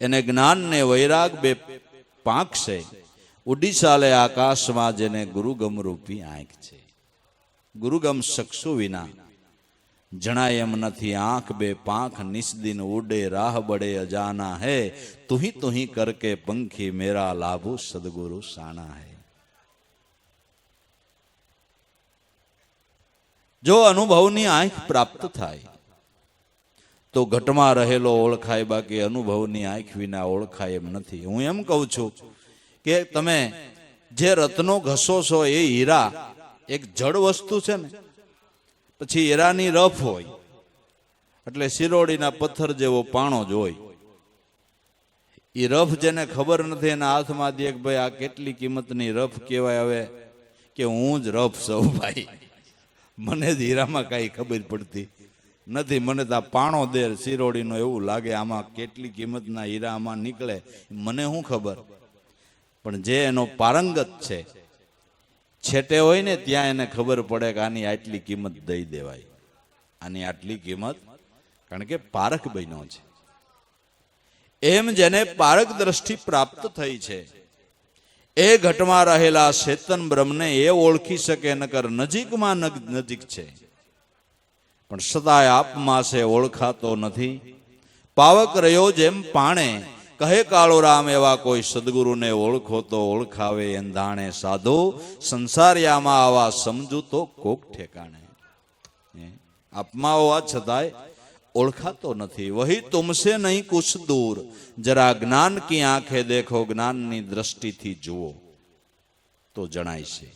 એને જ્ઞાન ને વૈરાગ બે પાંખ છે. ઉડી ચાલે આકાશમાં જેને ગુરુગમ રૂપી આંખ છે. ગુરુગમ ચક્ષુ વિના જણાય એમ નથી. આંખ બે પાંખ નિસ્દિન ઉડે, રાહ બડે અજાના હે. તુહી કરકે પંખી મેરા લાભુ સદગુરુ સાણા હે. જો અનુભવની આંખ પ્રાપ્ત થાય તો ઘટમાં રહેલો ઓળખાય, બાકી અનુભવની આંખ વિના ઓળખાય એમ નથી. હું એમ કહું છું કે તમે જે રત્નો ઘસો છો એ હીરા એક જડ વસ્તુ છે ને, પછી હીરાની રફ હોય એટલે શિરોડીના પથ્થર જેવો પાણો જ હોય. એ રફ જેને ખબર નથી એના હાથમાં દે કે ભાઈ આ કેટલી કિંમતની રફ કહેવાય. હવે કે હું જ રફ છું ભાઈ, મને જ હીરામાં કાંઈ ખબર પડતી નથી. મને તો આ પાણો દે શિરોડીનો એવું લાગે આમાં કેટલી કિંમતના હીરા આમાં નીકળે, મને શું ખબર. પણ જે એનો પારંગત છે, છેટે હોય ને ત્યાં એને ખબર પડે કે આની આટલી કિંમત દઈ દેવાય, આની આટલી કિંમત, કારણ કે પારખ બન્યો છે. એમ જેને પારક દ્રષ્ટિ પ્રાપ્ત થઈ છે એ ઘટમાં રહેલા ચેતન બ્રહ્મને એ ઓળખી શકે. નકર નજીકમાં નજીક છે પણ સદાય આપમાં છે, ઓળખાતો નથી. પાવક રહ્યો જેમ પાણે, કહે કાળો રામ એવા કોઈ સદગુરુને ઓળખો તો ઓળખાવે એંધાણે. સાધુ સંસારિયામાં આવા સમજુ તો કોક ઠેકાણે. આપમાં હોવા છતાંય ઓળખાતો નથી. વહી તુમસે નહીં કુછ દૂર, જરા જ્ઞાન કી આંખે દેખો. જ્ઞાનની દ્રષ્ટિથી જુઓ તો જણાય છે.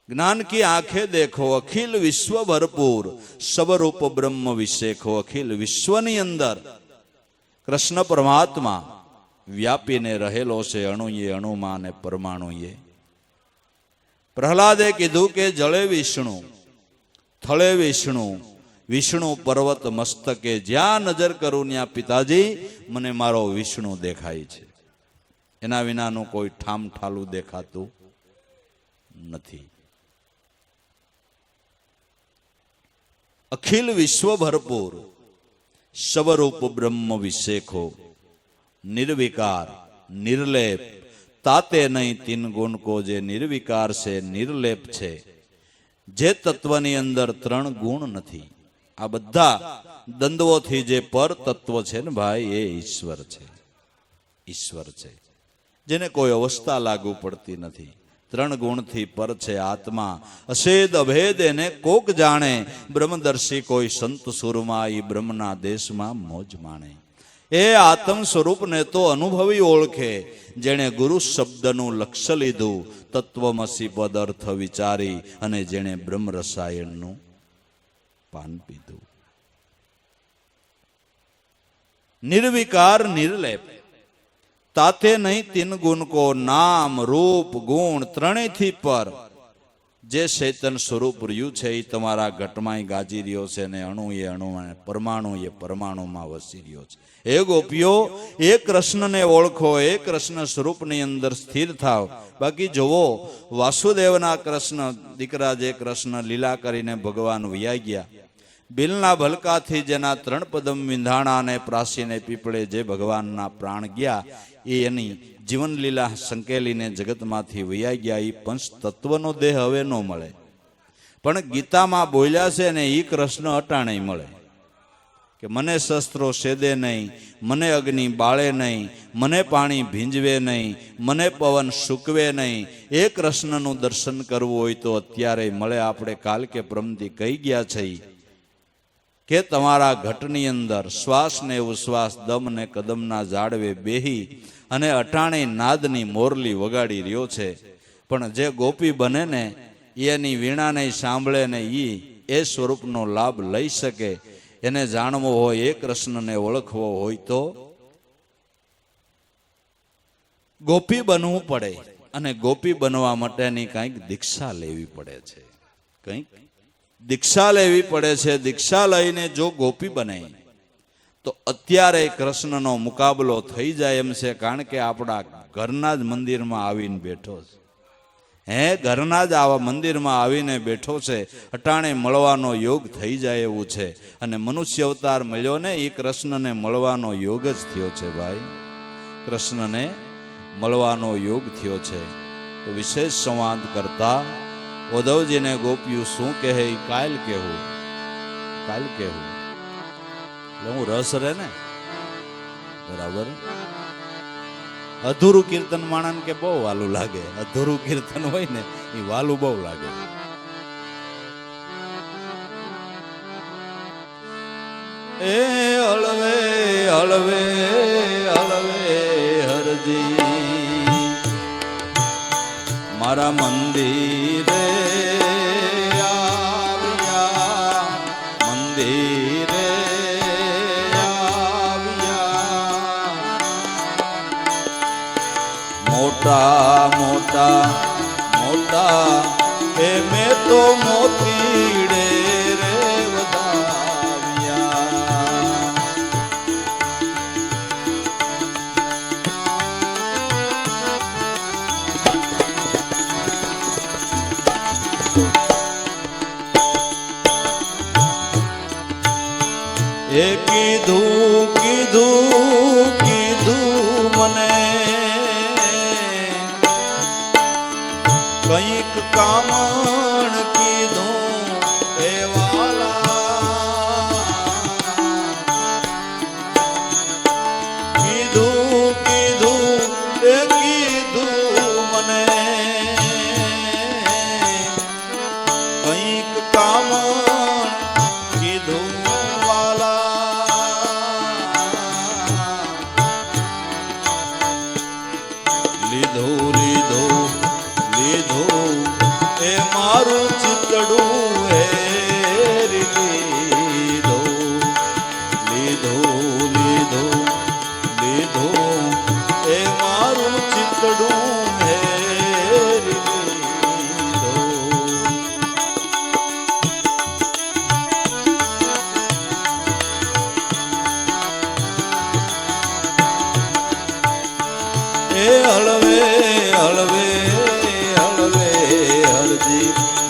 જ્ઞાન કી આંખે દેખો. અખિલ વિશ્વ ભરપૂર, સબરૂપ બ્રહ્મ વિશેખો. અખિલ વિશ્વની અંદર કૃષ્ણ પરમાત્મા વ્યાપીને રહેલો છે. અણુએ અણુમાં ને પરમાણુએ. પ્રહલાદે કીધું કે જળે વિષ્ણુ, થળે વિષ્ણુ, વિષ્ણુ પર્વત મસ્તકે. જ્યાં નજર કરું ત્યાં પિતાજી મને મારો વિષ્ણુ દેખાય છે. એના વિનાનું કોઈ ઠામ ઠાલું દેખાતું નથી. અખિલ વિશ્વ ભરપૂર, સવરૂપ બ્રહ્મ વિશેખો. નિર્વિકાર નિર્લેપ, તાતે નહીં તીન ગુણ કો. જે નિર્વિકાર છે, નિર્લેપ છે, જે તત્વની અંદર ત્રણ ગુણ નથી. આ બધા દ્વંદ્વોથી જે પર તત્વ છે ને ભાઈ, એ ઈશ્વર છે. ઈશ્વર છે જેને કોઈ અવસ્થા લાગુ પડતી નથી. ત્રણ ગુણથી પર છે આત્મા. અષેદ અભેદ એને કોક જાણે. બ્રહ્મદર્શી કોઈ સંત સુરમાં ઈ બ્રહ્મના દેશમાં મોજ માણે. એ આત્મ સ્વરૂપને તો અનુભવી ઓળખે, જેણે ગુરુ શબ્દનું લક્ષ્ય લીધું. તત્વમસી પદ અર્થ વિચારી, અને જેણે બ્રહ્મ રસાયણનું પાન પીધું. નિર્વિકાર નિર્લેપ, તાતે નહીં તીન ગુણ કો નામ રૂપ ગુણ ત્રણેયથી પર જે ચૈતન સ્વરૂપ રહ્યું છે એ તમારા ઘટમાં ગાજી રહ્યો છે ને અણુ એ અણુમાં પરમાણુ એ પરમાણુમાં વસી રહ્યો છે. એ ગોપીઓ એ કૃષ્ણને ઓળખો, એ કૃષ્ણ સ્વરૂપની અંદર સ્થિર થાવ. બાકી જુઓ વાસુદેવના કૃષ્ણ દીકરા જે કૃષ્ણ લીલા કરીને ભગવાન વૈયા ગયા, બિલના ભલકાથી જેના ત્રણ પદમ વિંધાણા અને પ્રાસીને પીપળે જે ભગવાનના પ્રાણ ગયા એ એની જીવન લીલા સંકેલીને જગતમાંથી વૈયા ગયા. એ પંચ તત્વનો દેહ હવે ન મળે, પણ ગીતામાં બોલ્યા છે ને એ કૃષ્ણ અટાણે મળે કે મને શસ્ત્રો સેદે નહીં, મને અગ્નિ બાળે નહીં, મને પાણી ભીંજવે નહીં, મને પવન સૂકવે નહીં. એ કૃષ્ણનું દર્શન કરવું હોય તો અત્યારે મળે. આપણે કાલ કે પ્રમથી કહી ગયા છે કે તમારા ઘટની અંદર શ્વાસ ને ઉશ્વાસ દમ ને કદમના ઝાડવે બેહી અને અટાણે નાદની મોરલી વગાડી રહ્યો છે. પણ જે ગોપી બને ને એની વીણાને સાંભળે ને એ સ્વરૂપનો લાભ લઈ શકે, એને જાણવો હોય, એ કૃષ્ણને ઓળખવો હોય તો ગોપી બનવું પડે. અને ગોપી બનવા માટેની કંઈક દીક્ષા લેવી પડે છે, કંઈક દીક્ષા લેવી પડે છે. દીક્ષા લઈને જો ગોપી બને તો અત્યારે કૃષ્ણનો મુકાબલો થઈ જાય એમ છે. કારણ કે આપણા ઘરના જ મંદિરમાં આવીને બેઠો છે. ઘરના જ આવા મંદિરમાં આવીને બેઠો છે. અટાણે મળવાનો યોગ થઈ જાય એવું છે. અને મનુષ્ય અવતાર મળ્યો ને એ કૃષ્ણને મળવાનો યોગ જ થયો છે ભાઈ. કૃષ્ણને મળવાનો યોગ થયો છે. તો વિશેષ સંવાદ કરતા ઉદ્ધવજીને ગોપીઓ શું કહે એ કાલ કહેવું, કાલ કહેવું. એટલે હું રસ રહે ને બરાબર. અધૂરું કીર્તન માણસ કે બહુ વાલું લાગે. અધૂરું કીર્તન હોય ને એ વાલું બહુ લાગે. એ હળવે હળવે હળવે હરજી મારા મંદિરે આવ્યા, મંદિરે મોટા મોટા મોટા એ મેં તો મોતીડે રે વધાવ્યા. એ કીધું કીધું કીધું મને કંઈક કામણ કીધું એ વાલા, કીધું કીધું એ કીધું મને કંઈક કામણ કીધું વાલા. લીધું લીધું લીધું એ મારું ચિતડું હેરી લીધું, લીધું લીધું લીધું એ મારું ચિતડું હેરી લીધું. એ હળવે હળવે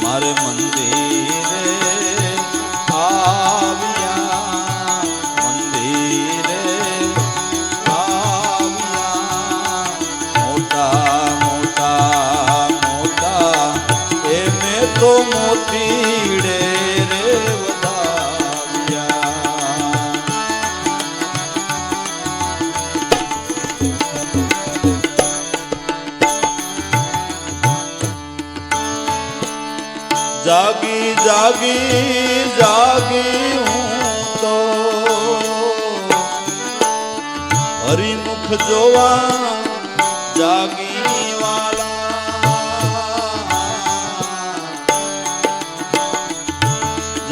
મારે મંદિરે આવ્યા, મંદિરે આવ્યા. મોટા મોટા મોટા એ મેં તો મોતીડે રે વધાવ્યા. જાગી જાગી જાગી હું તો હરિમુખ જોવા જાગી વાલા,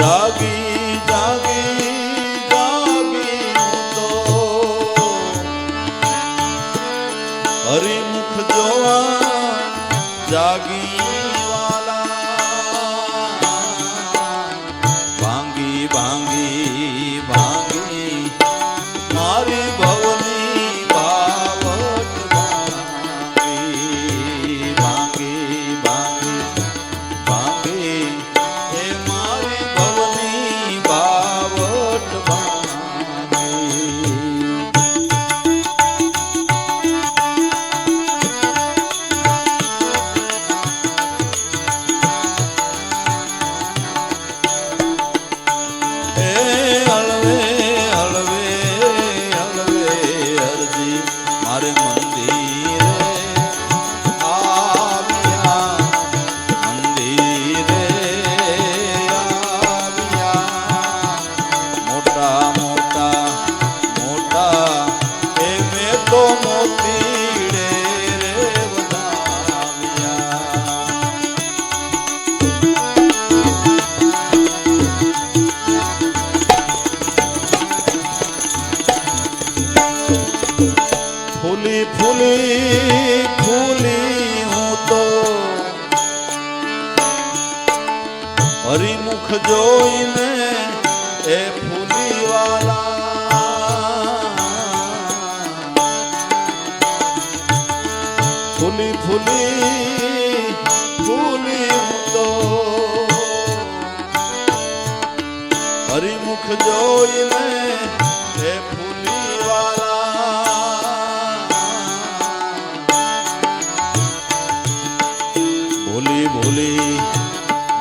જાગી જાગી જાગી હું તો ભાંગી મારી ભવની બાવટ ભાંગી ભાંગી ભાંગી ભાંગી એ મારી ભવની બાવટ ભાંગી મારે મંદિરે આવ્યા મંદિરે આવ્યા મોટા મોટા મોટા એ મેં તો મોતીડે રે વધાવ્યા ફૂલી ફૂલી ફૂલી હું તો હરિમુખ જોઈને એ ફૂલી વાલા ફૂલી ફૂલી ફૂલી હું તો હરિમુખ જોઈને એ ફૂલી વાલા ભૂલી ભૂલી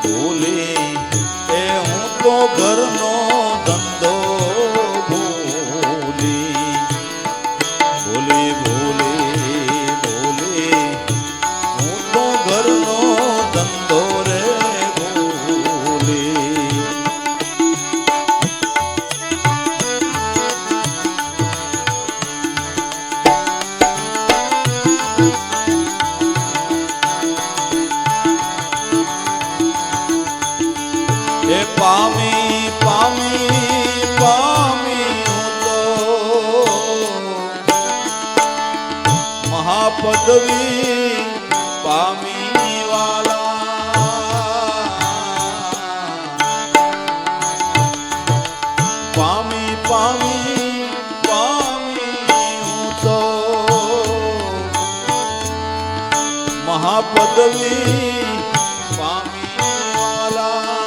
ભૂલી એ હું તો ઘરનો ધંધો ભૂલી ભૂલી ભૂલી ભૂલી હું તો ઘરનો ધંધો રે ભૂલી એ પામી પામી પામી હું તો મહાપદવી પામી વાલા પામી પામી પામી હું તો મહાપદવી પામી વાલા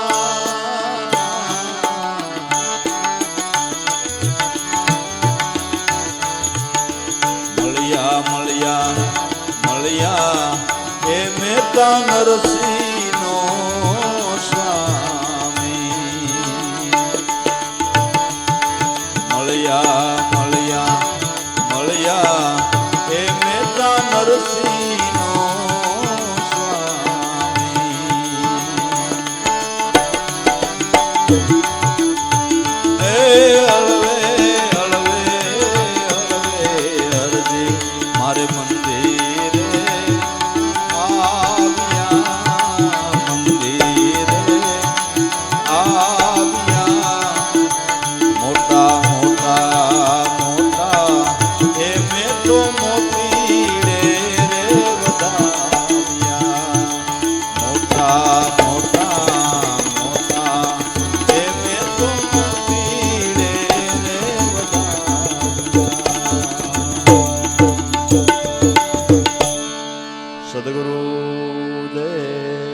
મળ્યા મળ્યા એ મહેતા નરસિંહ નો સ્વામી મળ્યા મળ્યા મળ્યા એ મહેતા નરસિંહ નો સ્વામી એ હળવે મારે મંદિરે આવ્યા મંદિરે આવ્યા મોટા મોટા મોટા એ મેં તો મોતીડે રે વધાવ્યા મોટા મોટા મોટા એ મેં તો મોતીડે રે વધાવ્યા સદગુરુ દેવ